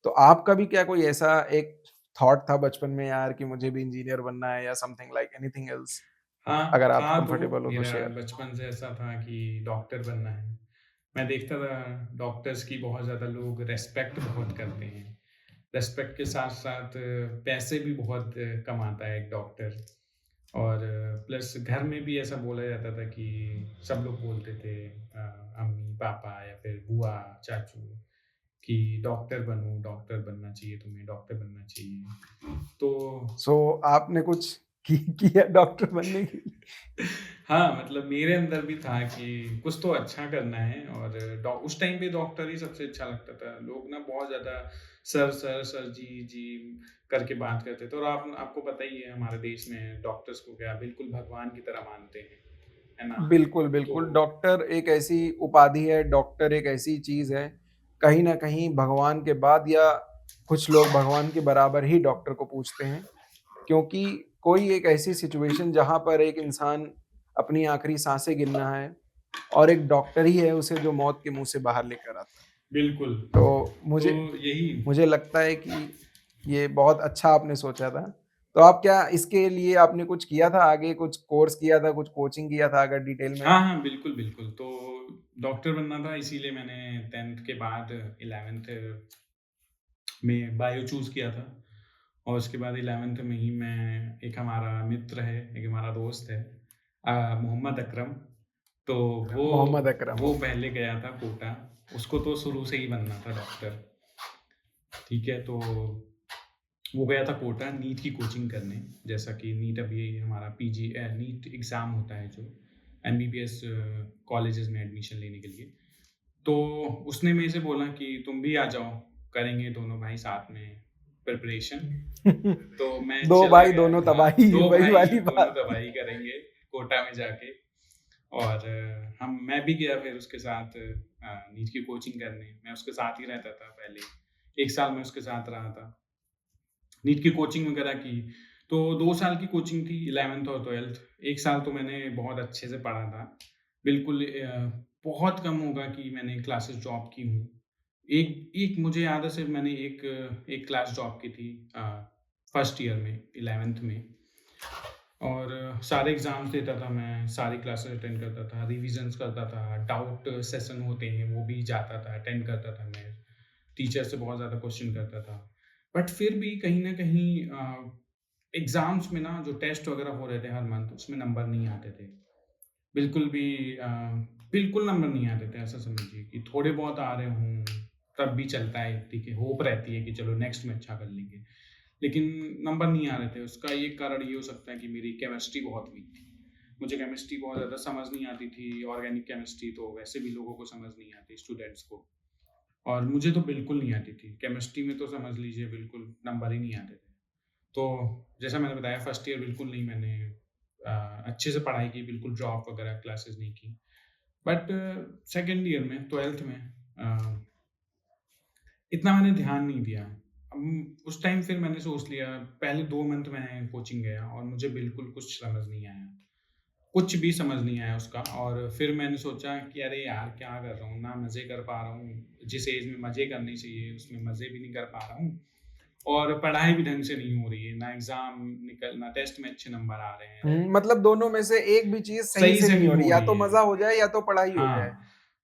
तो आपका भी क्या कोई ऐसा एक थॉट था बचपन में यार कि मुझे भी इंजीनियर बनना है या समथिंग लाइक एनीथिंग एल्स? हाँ, अगर आप था तो कंफर्टेबल हो तो मेरा शेयर। बचपन से ऐसा था कि डॉक्टर बनना है। मैं देखता था डॉक्टर्स की बहुत ज़्यादा लोग रिस्पेक्ट बहुत करते हैं। रिस्पेक्ट के साथ-साथ पैसे भी बहुत कमाता है एक डॉक्टर। और प्लस घर में भी ऐसा बोला जाता था कि सब लोग बोलते थे अम्मी, पापा या फिर बुआ, चाचू कि डॉक्टर बनना चाहिए तुम्हें, डॉक्टर बनना चाहिए। तो सो आपने कुछ किया डॉक्टर बनने के लिए? हाँ, मतलब मेरे अंदर भी था कि कुछ तो अच्छा करना है। और उस टाइम पे डॉक्टर ही सबसे अच्छा लगता था। लोग ना बहुत ज़्यादा सर, जी, जी करके बात करते थे। और आपको पता ही है हमारे देश में डॉक्टर्स को क्या बिल्कुल भगवान की तरह मानते हैं, है ना? बिल्कुल, तो बिल्कुल। डॉक्टर एक ऐसी उपाधि है, डॉक्टर एक ऐसी चीज़ है, कहीं न कहीं भगवान के बाद, या कुछ लोग भगवान के बराबर ही डॉक्टर को पूजते हैं। क्योंकि कोई एक ऐसी सिचुएशन जहाँ पर एक इंसान अपनी आखिरी साँसें गिन रहा है, और एक डॉक्टर ही है उसे जो मौत के मुँह से बाहर लेकर आता है। बिल्कुल, तो तो मुझे यही मुझे लगता है कि ये बहुत अच्छा आपने सोचा था। तो आप क्या इसके लिए आपने कुछ किया था आगे, कुछ कोर्स किया था, कुछ कोचिंग किया था अगर डिटेल में? हाँ, हाँ, बिल्कुल, बिल्कुल। तो डॉक्टर बनना था इसीलिए मैंने 10th के बाद 11th में बायो चूज़ किया था। और उसके बाद 11th में ही मैं एक हमारा मित्र है, एक हमारा दोस्त है मोहम्मद अकरम। तो वो मोहम्मद अकरम, वो ओके। पहले गया था कोटा, उसको तो शुरू से ही बनना था डॉक्टर, ठीक है? तो वो गया था कोटा नीट की कोचिंग करने, जैसा कि नीट अभी हमारा नीट एग्ज़ाम होता है जो एमबीबीएस कॉलेजेस में एडमिशन लेने के लिए। तो उसने मेरे से बोला कि तुम भी आ जाओ, करेंगे दोनों भाई साथ में प्रिपरेशन। तो मैं 2 चला भाई गया। दोनों हाँ, तबाही, 2 वही भाई वाली दोनों बात। तबाही करेंगे कोटा में जाके। और मैं भी गया फिर उसके साथ नीट की कोचिंग करने। मैं उसके साथ ही रहता था पहले, 1 साल मैं उसके साथ रहा था। नीट की कोचिंग वगैरह की। तो 2 साल की कोचिंग थी 11th और 12th। 1 साल तो मैंने बहुत अच्छे से पढ़ा था। बिल्कुल बहुत कम होगा कि मैंने क्लासेस ड्रॉप की हों। एक एक मुझे याद है सिर्फ़ मैंने एक क्लास ड्रॉप की थी फर्स्ट ईयर में 11th में। और सारे एग्ज़ाम्स देता था मैं, सारी क्लासेस अटेंड करता था, रिविज़न्स करता था, डाउट सेशन होते हैं वो भी जाता था, अटेंड करता था मैं। टीचर से बहुत ज़्यादा क्वेश्चन करता था। बट फिर भी कहीं न कहीं एग्ज़ाम्स में ना जो टेस्ट वगैरह हो रहे थे हर मंथ उसमें नंबर नहीं आते थे। बिल्कुल भी बिल्कुल नंबर नहीं आते थे, ऐसा समझिए कि थोड़े बहुत आ रहे हों तब भी चलता है, ठीक है, होप रहती है कि चलो नेक्स्ट में अच्छा कर लेंगे। लेकिन नंबर नहीं आ रहे थे। उसका एक कारण ये हो सकता है कि मेरी केमिस्ट्री बहुत वीक थी। मुझे केमिस्ट्री बहुत ज़्यादा समझ नहीं आती थी, ऑर्गेनिक केमिस्ट्री तो वैसे भी लोगों को समझ नहीं आती, स्टूडेंट्स को। और मुझे तो बिल्कुल नहीं आती थी। केमिस्ट्री में तो समझ लीजिए बिल्कुल नंबर ही नहीं आते थे। तो जैसा मैंने बताया फर्स्ट ईयर बिल्कुल नहीं मैंने अच्छे से पढ़ाई की, बिल्कुल ड्रॉप वगैरह क्लासेस नहीं की। बट सेकंड ईयर में 12th में इतना मैंने ध्यान नहीं दिया। उस टाइम फिर मैंने सोच लिया, पहले 2 मंथ मैं कोचिंग गया और मुझे बिल्कुल कुछ समझ नहीं आया। कुछ भी समझ नहीं आया उसका। और फिर मैंने सोचा कि अरे यार! क्या कर रहा हूँ? ना मज़े कर पा रहा हूँ, जिस एज में मज़े करने चाहिए उसमें मज़े भी नहीं कर पा रहा हूँ और पढ़ाई भी ढंग से नहीं हो रही है, ना एग्ज़ाम ना टेस्ट में अच्छे नंबर आ रहे हैं। मतलब दोनों में से एक भी चीज़ सही सही से से नहीं नहीं हो रही, हो या रही तो है। मज़ा हो जाए या तो पढ़ाई हो जाए। हाँ,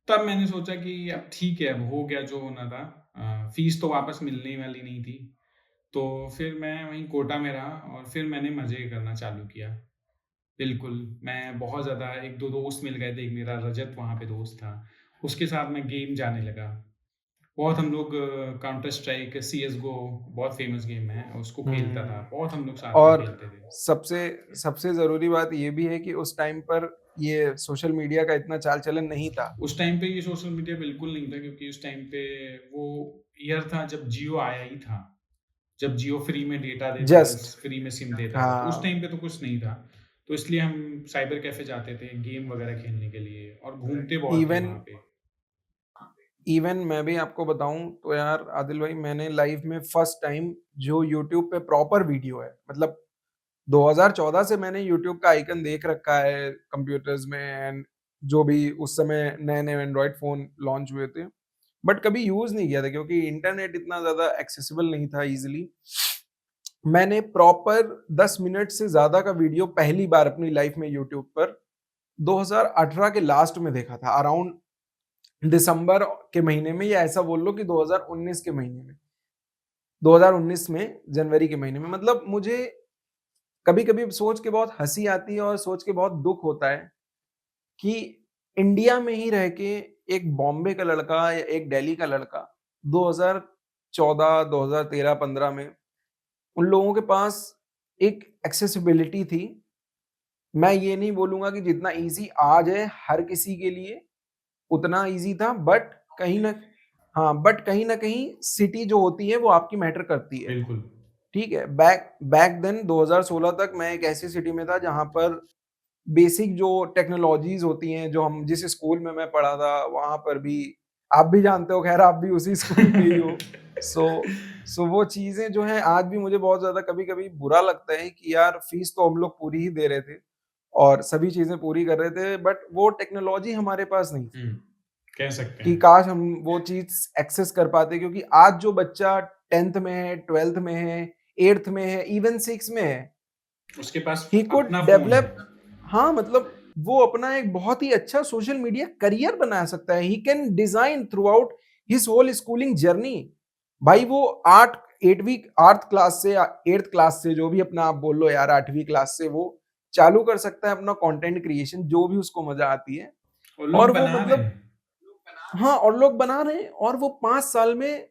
तब मैंने सोचा कि अब ठीक है, अब हो गया जो होना था। फ़ीस तो वापस मिलने वाली नहीं थी, तो फिर मैं वहीं कोटा में रहा और फिर मैंने मज़े करना चालू किया। बिल्कुल, मैं बहुत ज़्यादा 1-2 दोस्त मिल गए थे, एक मेरा रजत वहाँ पे दोस्त था, उसके साथ मैं गेम जाने लगा। बहुत हम लोग काउंटर स्ट्राइक, सीएसगो बहुत फ़ेमस गेम है, उसको खेलता था, हुँ। बहुत हम लोग साथ में और खेलते थे। सबसे सबसे ज़रूरी बात ये भी है कि उस टाइम पर ये सोशल मीडिया का इतना चाल-चलन नहीं था। उस टाइम पे ये सोशल मीडिया बिल्कुल नहीं था क्योंकि उस टाइम पे वो ईयर था जब जियो आया ही था। जब जियो फ्री में डेटा देता था, जस्ट फ्री में सिम देता था, तो उस हाँ, टाइम पे तो कुछ नहीं था। तो इसलिए हम साइबर कैफ़े जाते थे गेम वगैरह खेलने के लिए और घूमते बहुत थे इवन वहाँ पे। इवन मैं भी आपको बताऊँ तो यार आदिल भाई, मैंने लाइफ़ में फर्स्ट टाइम जो यूट्यूब पे प्रॉपर वीडियो है, मतलब 2014 से मैंने यूट्यूब का आइकन देख रखा है कंप्यूटर्स में, एंड जो भी उस समय नए-नए एंड्रॉयड फ़ोन लॉन्च हुए थे। बट कभी यूज़ नहीं किया था क्योंकि इंटरनेट इतना ज़्यादा एक्सेसिबल नहीं था ईज़िली। मैंने प्रॉपर 10 मिनट से ज़्यादा का वीडियो पहली बार अपनी लाइफ़ में यूट्यूब पर 2018 के लास्ट में देखा था, अराउंड दिसंबर के महीने में, या ऐसा बोल लो कि 2019 के महीने में। 2019 में जनवरी के महीने में, मतलब मुझे कभी-कभी सोच के बहुत हँसी आती है और सोच के बहुत दुःख होता है कि इंडिया में ही रह के एक बॉम्बे का लड़का या एक दिल्ली का लड़का 2014, 2013, 15 में उन लोगों के पास एक एक्सेसिबिलिटी थी। मैं ये नहीं बोलूँगा कि जितना ईज़ी आज है हर किसी के लिए उतना ईज़ी था, बट कहीं न हाँ, बट कहीं न कहीं सिटी जो होती है वो आपकी मैटर करती है। बिल्कुल। ठीक है? बैक बैक देन 2016 तक मैं एक ऐसी सिटी में था जहाँ पर बेसिक जो टेक्नोलॉजीज़ होती हैं, जो हम जिस स्कूल में मैं पढ़ा था, वहाँ पर भी आप भी जानते हो, ख़ैर आप भी उसी स्कूल के ही हो। सो सो वो चीज़ें जो हैं आज भी मुझे बहुत ज़्यादा कभी-कभी बुरा लगता है कि यार फ़ीस तो हम लोग पूरी ही दे रहे थे और सभी चीज़ें पूरी कर रहे थे, बट वो टेक्नोलॉजी हमारे पास नहीं थी हुँ, कह सकते कि हैं। काश हम वो चीज़ एक्सेस कर पाते, क्योंकि आज जो बच्चा 10th में है, 12th में है, 8th में है, इवन 6 में है, उसके पास ही कुड अपना फ़ोन है। डेवलप। हाँ, मतलब वो अपना एक बहुत ही अच्छा सोशल मीडिया करियर बना सकता है। He can design throughout his whole schooling journey. भाई वो 8th क्लास से या 8th क्लास से, जो भी अपना आप बोल लो यार, 8वीं क्लास से वो चालू कर सकता है अपना कंटेंट क्रिएशन, जो भी उसको मज़ा आती है। और और लोग वो बना रहे मतलब हैं। हाँ, और लोग बना रहे हैं और वो 5 साल में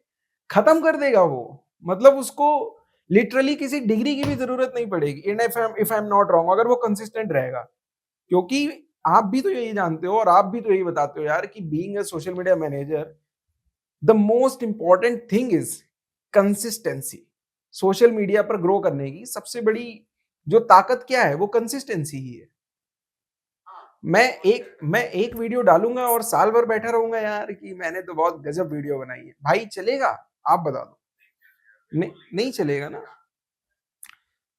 खत्म कर देगा वो। मतलब उसको लिटरली किसी डिग्री की भी ज़रूरत नहीं पड़ेगी। And if I am not wrong, अगर वो कंसिस्टेंट रहेगा। क्योंकि आप भी तो यही जानते हो और आप भी तो यही बताते हो यार कि being a social media manager, the most important thing is consistency. Social media पर ग्रो करने की सबसे बड़ी जो ताकत क्या है, वो कंसिस्टेंसी ही है। मैं एक वीडियो डालूँगा और साल भर बैठा रहूँगा यार कि मैंने तो बहुत गज़ब वीडियो बनाई है। भाई चलेगा? आप बता दो। नहीं चलेगा ना।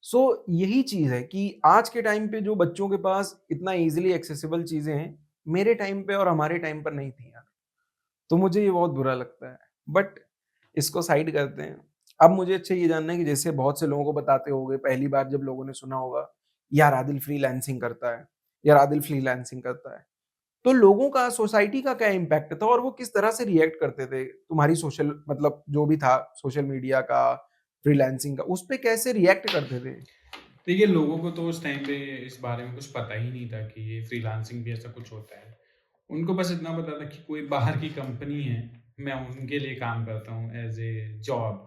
सो यही चीज़ है कि आज के टाइम पे जो बच्चों के पास इतना ईज़िली एक्सेसिबल चीज़ें हैं, मेरे टाइम पे और हमारे टाइम पर नहीं थी यार। तो मुझे ये बहुत बुरा लगता है। बट इसको साइड करते हैं। अब मुझे अच्छा ये जानना है कि जैसे बहुत से लोगों को बताते होंगे, पहली बार जब लोगों ने सुना होगा, यार आदिल फ्रीलांसिंग करता है, यार आदिल फ्रीलांसिंग करता है। तो लोगों का, सोसाइटी का क्या इम्पैक्ट था और वो किस तरह से रिएक्ट करते थे? तुम्हारी सोशल, मतलब जो भी था सोशल मीडिया का, फ्रीलांसिंग का, उस पे कैसे रिएक्ट करते थे? देखिए, लोगों को तो उस टाइम पे इस बारे में कुछ पता ही नहीं था कि ये फ्रीलांसिंग भी ऐसा कुछ होता है। उनको बस इतना पता था कि कोई बाहर की कंपनी है, मैं उनके लिए काम करता हूँ एज़ ए जॉब।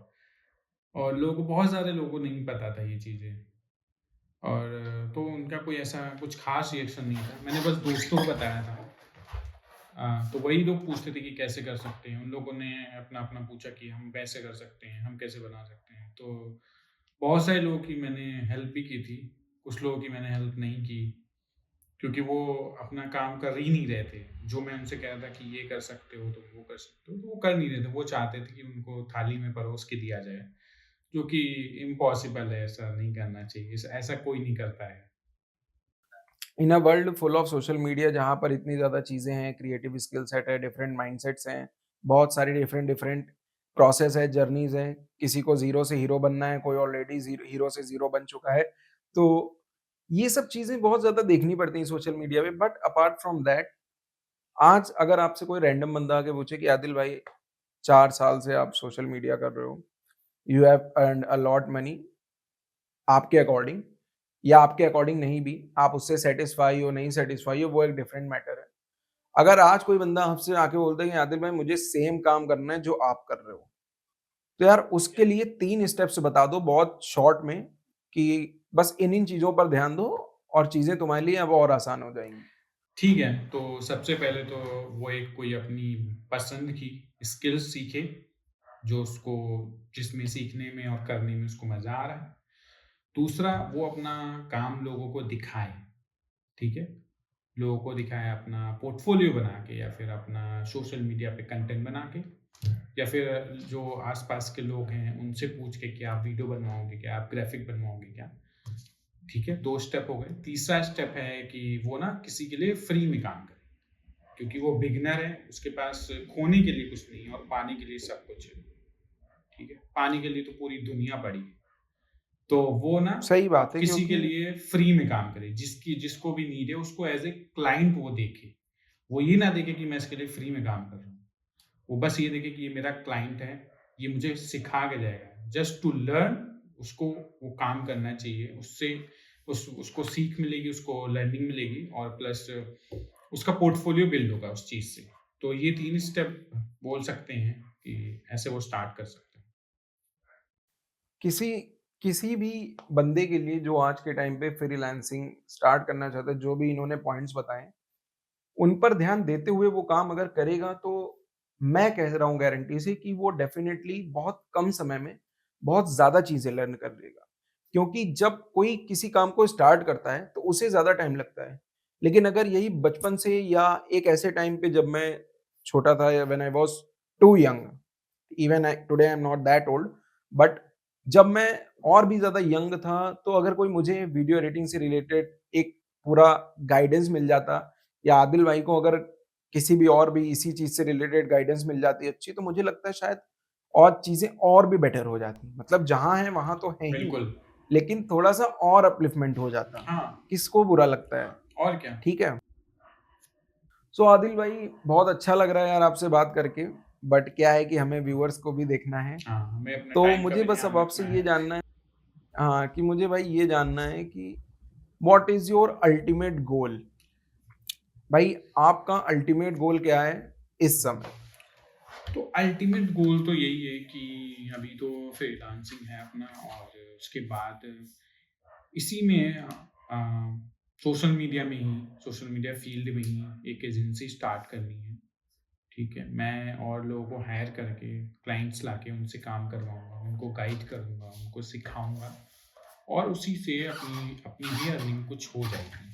और बहुत सारे लोगों को नहीं पता था ये चीज़ें। और तो उनका कोई ऐसा कुछ ख़ास रिएक्शन नहीं था। मैंने बस दोस्तों को बताया था। तो वही लोग पूछते थे कि कैसे कर सकते हैं? उन लोगों ने अपना-अपना पूछा कि हम कैसे कर सकते हैं? हम कैसे बना सकते हैं? तो बहुत सारे लोगों की मैंने हेल्प भी की थी। कुछ लोगों की मैंने हेल्प नहीं की, क्योंकि वो अपना काम कर ही नहीं रहे थे। जो मैं उनसे कह रहा था कि ये कर सकते हो, तुम वो कर सकते हो, तो वो कर नहीं रहे थे। वो चाहते थे कि उनको थाली में परोस के दिया जाए, जो कि इम्पॉसिबल है, ऐसा नहीं करना चाहिए। ऐसा कोई नहीं करता है। In a world full of social media जहाँ पर इतनी ज़्यादा चीज़ें हैं, क्रिएटिव स्किल सेट है, डिफरेंट माइंडसेट्स हैं, बहुत सारी डिफरेंट डिफरेंट प्रोसेस है, जर्नीज़ हैं। किसी को ज़ीरो से हीरो बनना है, कोई ऑलरेडी हीरो से ज़ीरो बन चुका है। तो ये सब चीज़ें बहुत ज़्यादा देखनी पड़ती हैं सोशल मीडिया पे। बट अपार्ट फ्रॉम दैट, आज अगर आपसे कोई रैंडम बंदा आके पूछे कि आदिल भाई 4 साल से आप सोशल मीडिया कर रहे हो, you have earned a lot money, आपके अकॉर्डिंग या आपके अकॉर्डिंग नहीं भी, आप उससे सैटिस्फाई हो, नहीं सैटिस्फाई हो, वो एक डिफरेंट मैटर है। अगर आज कोई बंदा आपसे आके बोलता है कि आदिल भाई मुझे सेम काम करना है जो आप कर रहे हो, तो यार उसके लिए 3 स्टेप्स बता दो बहुत शॉर्ट में कि बस इन-इन चीज़ों पर ध्यान दो और चीज़ें तुम्हारे लिए अब और आसान हो जाएँगी। ठीक है, तो सबसे पहले तो वो एक कोई अपनी पसंद की स्किल्स सीखे, जो उसको जिसमें सीखने में और करने में उसको मज़ा आ रहा है। दूसरा, वो अपना काम लोगों को दिखाए, ठीक है? लोगों को दिखाए अपना पोर्टफ़ोलियो बना के, या फिर अपना सोशल मीडिया पे कंटेंट बना के, या फिर जो आस-पास के लोग हैं, उनसे पूछ के कि आप वीडियो बनवाओगे क्या? आप ग्राफ़िक बनवाओगे क्या? ठीक है, 2 स्टेप हो गए। तीसरा स्टेप है कि वो ना किसी के लिए फ्री में काम करे, क्योंकि वो बिगिनर है, उसके पास खोने के लिए कुछ नहीं है और पाने के लिए सब कुछ है, ठीक है? पाने के लिए तो पूरी दुनिया पड़ी है। तो वो ना सही बात है किसी के क्योंकि लिए फ्री में काम करे, जिसको भी नीड है उसको एज़ ए क्लाइंट वो देखे। वो ये ना देखे कि मैं इसके लिए फ्री में काम कर रहा हूँ। वो बस ये देखे कि ये मेरा क्लाइंट है, ये मुझे सिखा के जाएगा। जस्ट टू लर्न, उसको वो काम करना चाहिए। उससे उसको सीख मिलेगी, उसको लर्निंग मिलेगी और प्लस उसका पोर्टफोलियो बिल्ड होगा उस चीज़ से। तो ये 3 स्टेप बोल सकते हैं कि ऐसे वो स्टार्ट कर सकते हैं। किसी किसी भी बंदे के लिए जो आज के टाइम पे फ्रीलांसिंग स्टार्ट करना चाहता है, जो भी इन्होंने पॉइंट्स बताए, उन पर ध्यान देते हुए वो काम अगर करेगा तो मैं कह रहा हूँ गारंटी से कि वो डेफ़िनेटली बहुत कम समय में बहुत ज़्यादा चीज़ें लर्न कर लेगा। क्योंकि जब कोई किसी काम को स्टार्ट करता है तो उसे ज़्यादा टाइम लगता है। लेकिन अगर यही बचपन से या एक ऐसे टाइम पे जब मैं छोटा था या when I was too young, even I today I am not that old, but जब मैं और भी ज़्यादा यंग था, तो अगर कोई मुझे वीडियो एडिटिंग से रिलेटेड एक पूरा गाइडेंस मिल जाता या आदिल भाई को अगर किसी भी और भी इसी चीज़ से रिलेटेड गाइडेंस मिल जाती अच्छी, तो मुझे लगता है शायद और चीज़ें और भी बेटर हो जाती। मतलब जहाँ है वहाँ तो है ही, बिल्कुल। लेकिन थोड़ा-सा और अपलिफ्टमेंट हो जाता। हाँ, किसको बुरा लगता है, और क्या। ठीक है? सो आदिल भाई बहुत अच्छा लग रहा है यार आपसे बात करके, बट क्या है कि हमें व्यूअर्स को भी देखना है। हाँ, हमें अपने तो टाइम का मुझे भी बस अब ध्यान आपसे रखना ये है। जानना है, हाँ, कि मुझे भाई ये जानना है कि what is your ultimate goal? भाई आपका अल्टीमेट गोल क्या है इस समय? तो अल्टीमेट गोल तो यही है कि अभी तो फ्रीलांसिंग है अपना, और उसके बाद इसी में सोशल मीडिया फील्ड में ही एक एजेंसी स्टार्ट करनी है। ठीक है, मैं और लोगों को हायर करके क्लाइंट्स लाके उनसे काम करवाऊंगा, उनको गाइड करूंगा, उनको सिखाऊंगा, और उसी से अपनी अपनी भी अर्निंग कुछ हो जाएगी।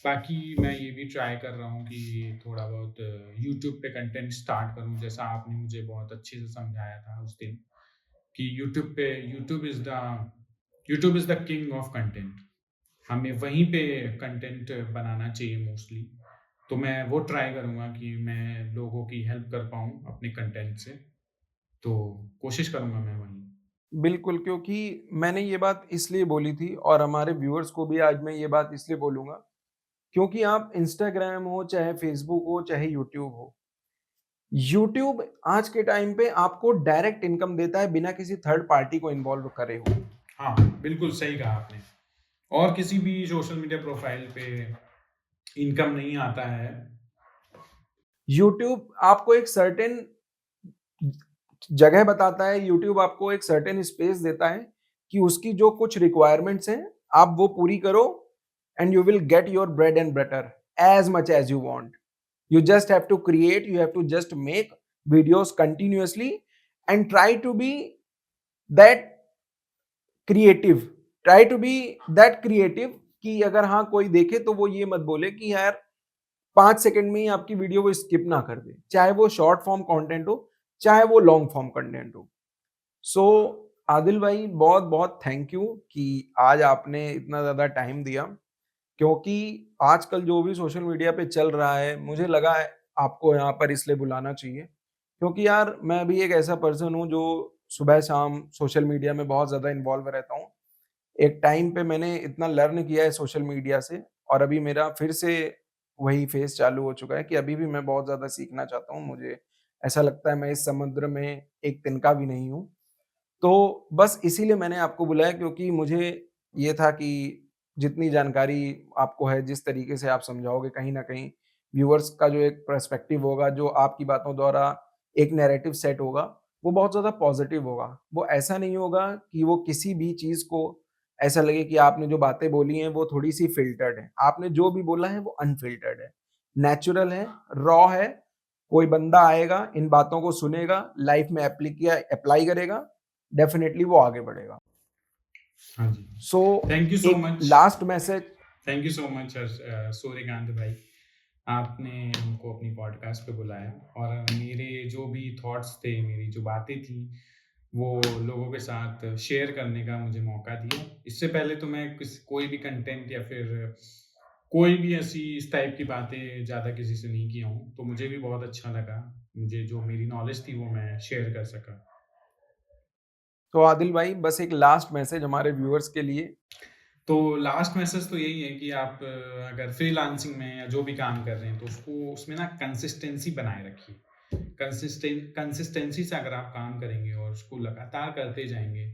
बाकी मैं ये भी ट्राई कर रहा हूँ कि थोड़ा बहुत यूट्यूब पे कंटेंट स्टार्ट करूँ, जैसा आपने मुझे बहुत अच्छे से समझाया था उस दिन कि YouTube is the king of content. हमें वहीं पे कंटेंट बनाना चाहिए मोस्टली। तो मैं वो ट्राई करूँगा कि मैं लोगों की हेल्प कर पाऊँ अपने कंटेंट से, तो कोशिश करूँगा मैं वहीं। बिल्कुल, क्योंकि मैंने ये बात इसलिए बोली थी और हमारे व्यूअर्स को भी आज मैं ये बात इसलिए बोलूँगा, क्योंकि आप इंस्टाग्राम हो, चाहे फ़ेसबुक हो, चाहे यूट्यूब हो, यूट्यूब आज के टाइम पे आपको डायरेक्ट इनकम देता है बिना किसी थर्ड पार्टी को इन्वॉल्व करे हुए। हाँ, बिल्कुल सही कहा आपने। और किसी भी सोशल मीडिया प्रोफ़ाइल पे इनकम नहीं आता है। यूट्यूब आपको एक सर्टेन जगह बताता है, यूट्यूब आपको एक सर्टेन स्पेस देता है कि उसकी जो कुछ रिक्वायरमेंट्स हैं, आप वो पूरी करो and you will get your bread and butter as much as you want. You just have to create, you have to just make videos continuously and try to be that creative, try to be that creative कि अगर हाँ कोई देखे तो वो ये मत बोले कि यार 5 सेकंड में ही आपकी वीडियो वो स्किप ना कर दे, चाहे वो शॉर्ट फॉर्म कंटेंट हो, चाहे वो लॉन्ग फॉर्म कंटेंट हो। सो आदिल भाई बहुत बहुत थैंक यू कि आज आपने इतना ज़्यादा टाइम दिया, क्योंकि आजकल जो भी सोशल मीडिया पे चल रहा है, मुझे लगा है आपको यहाँ पर इसलिए बुलाना चाहिए। क्योंकि यार मैं भी एक ऐसा पर्सन हूँ जो सुबह-शाम सोशल मीडिया में बहुत ज़्यादा इन्वॉल्व रहता हूँ। एक टाइम पे मैंने इतना लर्न किया है सोशल मीडिया से और अभी मेरा फिर से वही फ़ेज़ चालू हो चुका है कि अभी भी मैं बहुत ज़्यादा सीखना चाहता हूँ। मुझे ऐसा लगता है मैं इस समुद्र में एक तिनका भी नहीं हूँ। तो बस इसीलिए मैंने आपको बुलाया, क्योंकि मुझे ये था कि जितनी जानकारी आपको है, जिस तरीके से आप समझाओगे, कहीं न कहीं व्यूअर्स का जो एक पर्सपेक्टिव होगा, जो आपकी बातों द्वारा एक नैरेटिव सेट होगा, वो बहुत ज़्यादा पॉज़िटिव होगा। वो ऐसा नहीं होगा कि वो किसी भी चीज़ को ऐसा लगे कि आपने जो बातें बोली हैं, वो थोड़ी-सी फ़िल्टर्ड हैं। आपने जो भी बोला है, वो अनफ़िल्टर्ड है, नेचुरल है, रॉ है। कोई बंदा आएगा, इन बातों को सुनेगा, लाइफ़ में एप्लाई करेगा, डेफ़िनेटली वो आगे बढ़ेगा। हाँ जी। सो थैंक यू सो एक much. Last message. Thank you so much Suryakant भाई। आपने हमको अपनी पॉडकास्ट पे बुलाया और मेरे जो भी थॉट्स थे, मेरी जो बातें थी, वो लोगों के साथ शेयर करने का मुझे मौका दिया। इससे पहले तो मैं कोई भी कंटेंट या फिर कोई भी ऐसी इस टाइप की बातें ज़्यादा किसी से नहीं किया हूँ, तो मुझे भी बहुत अच्छा लगा। मुझे जो मेरी नॉलेज थी वो मैं शेयर कर सका। तो आदिल भाई बस एक लास्ट मैसेज हमारे व्यूअर्स के लिए। तो लास्ट मैसेज तो यही है कि आप अगर फ्रीलांसिंग में या जो भी काम कर रहे हैं तो उसको उसमें ना कंसिस्टेंसी बनाए रखिए। कंसिस्टेंसी से अगर आप काम करेंगे और उसको लगातार करते जाएँगे,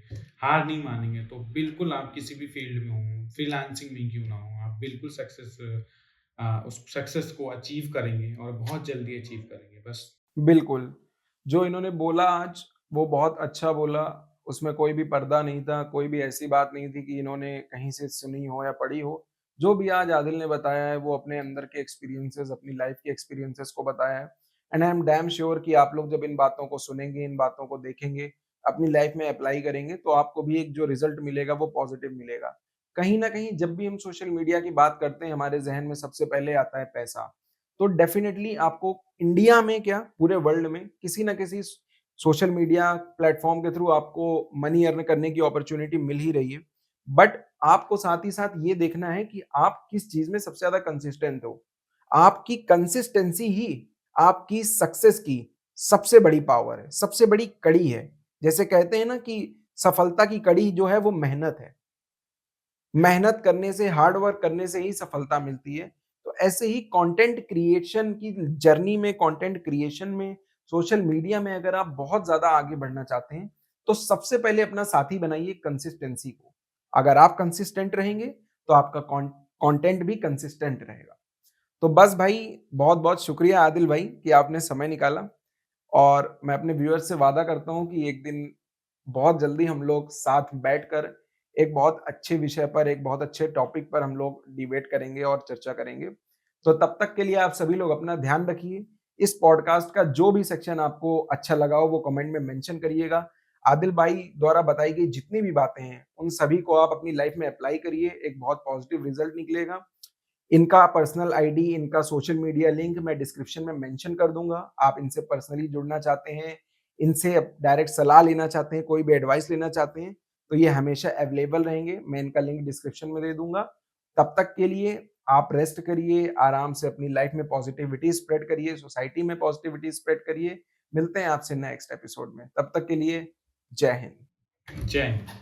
हार नहीं मानेंगे, तो बिल्कुल आप किसी भी फ़ील्ड में हों, फ्रीलांसिंग में क्यों ना हो, आप बिल्कुल उस सक्सेस को अचीव करेंगे और बहुत जल्दी अचीव करेंगे। बस। बिल्कुल, जो इन्होंने बोला आज, वो बहुत अच्छा बोला, उसमें कोई भी पर्दा नहीं था, कोई भी ऐसी बात नहीं थी कि इन्होंने कहीं से सुनी हो या पढ़ी हो। जो भी आज आदिल ने बताया है, वो अपने अंदर के एक्सपीरियंसेस, अपनी लाइफ़ के एक्सपीरियंसेस को बताया है and I am damn sure कि आप लोग जब इन बातों को सुनेंगे, इन बातों को देखेंगे, अपनी लाइफ़ में अप्लाई करेंगे, तो आपको भी एक जो रिज़ल्ट मिलेगा, वो पॉज़िटिव मिलेगा। कहीं न कहीं जब भी हम सोशल मीडिया की बात करते हैं, हमारे ज़हन में सबसे पहले आता है पैसा। तो डेफ़िनेटली आपको इंडिया में क्या पूरे वर्ल्ड में किसी न किसी सोशल मीडिया प्लेटफ़ॉर्म के थ्रू आपको मनी अर्न करने की अपॉर्च्युनिटी मिल ही रही है। बट आपको साथ ही साथ ये देखना है कि आप किस चीज़ में सबसे ज़्यादा कंसिस्टेंट हो। आपकी कंसिस्टेंसी ही आपकी सक्सेस की सबसे बड़ी पावर है, सबसे बड़ी कड़ी है। जैसे कहते हैं ना कि सफलता की कड़ी जो है वो मेहनत है। मेहनत करने से, हार्ड वर्क करने से ही सफलता मिलती है। तो ऐसे ही कंटेंट क्रिएशन की जर्नी में, कंटेंट क्रिएशन में, सोशल मीडिया में अगर आप बहुत ज़्यादा आगे बढ़ना चाहते हैं, तो सबसे पहले अपना साथी बनाइए कंसिस्टेंसी को। अगर आप कंसिस्टेंट रहेंगे, तो आपका कंटेंट भी कंसिस्टेंट रहेगा। तो बस भाई बहुत-बहुत शुक्रिया आदिल भाई कि आपने समय निकाला और मैं अपने व्यूअर्स से वादा करता हूँ कि एक दिन बहुत जल्दी हम लोग साथ बैठकर एक बहुत अच्छे विषय पर, एक बहुत अच्छे टॉपिक पर हम लोग डिबेट करेंगे और चर्चा करेंगे। तो तब तक के लिए आप सभी लोग अपना ध्यान रखिए। इस पॉडकास्ट का जो भी सेक्शन आपको अच्छा लगा हो, वो कमेंट में मेंशन करिएगा। आदिल भाई द्वारा बताई गई जितनी भी बातें हैं, उन सभी को आप अपनी लाइफ में अप्लाई करिए, एक बहुत पॉजिटिव रिजल्ट निकलेगा। इनका पर्सनल आईडी, इनका सोशल मीडिया लिंक मैं डिस्क्रिप्शन में मेंशन कर दूँगा। आप इनसे पर्सनली जुड़ना चाहते हैं, इनसे डायरेक्ट सलाह लेना चाहते हैं, कोई भी एडवाइस लेना चाहते हैं, तो ये हमेशा अवेलेबल रहेंगे। मैं इनका लिंक डिस्क्रिप्शन में दे दूँगा। तब तक के लिए आप रेस्ट करिए, आराम से अपनी लाइफ में पॉजिटिविटी स्प्रेड करिए, सोसाइटी में पॉजिटिविटी स्प्रेड करिए। मिलते हैं आपसे नेक्स्ट एपिसोड में। तब तक के लिए जय हिंद। जय हिंद।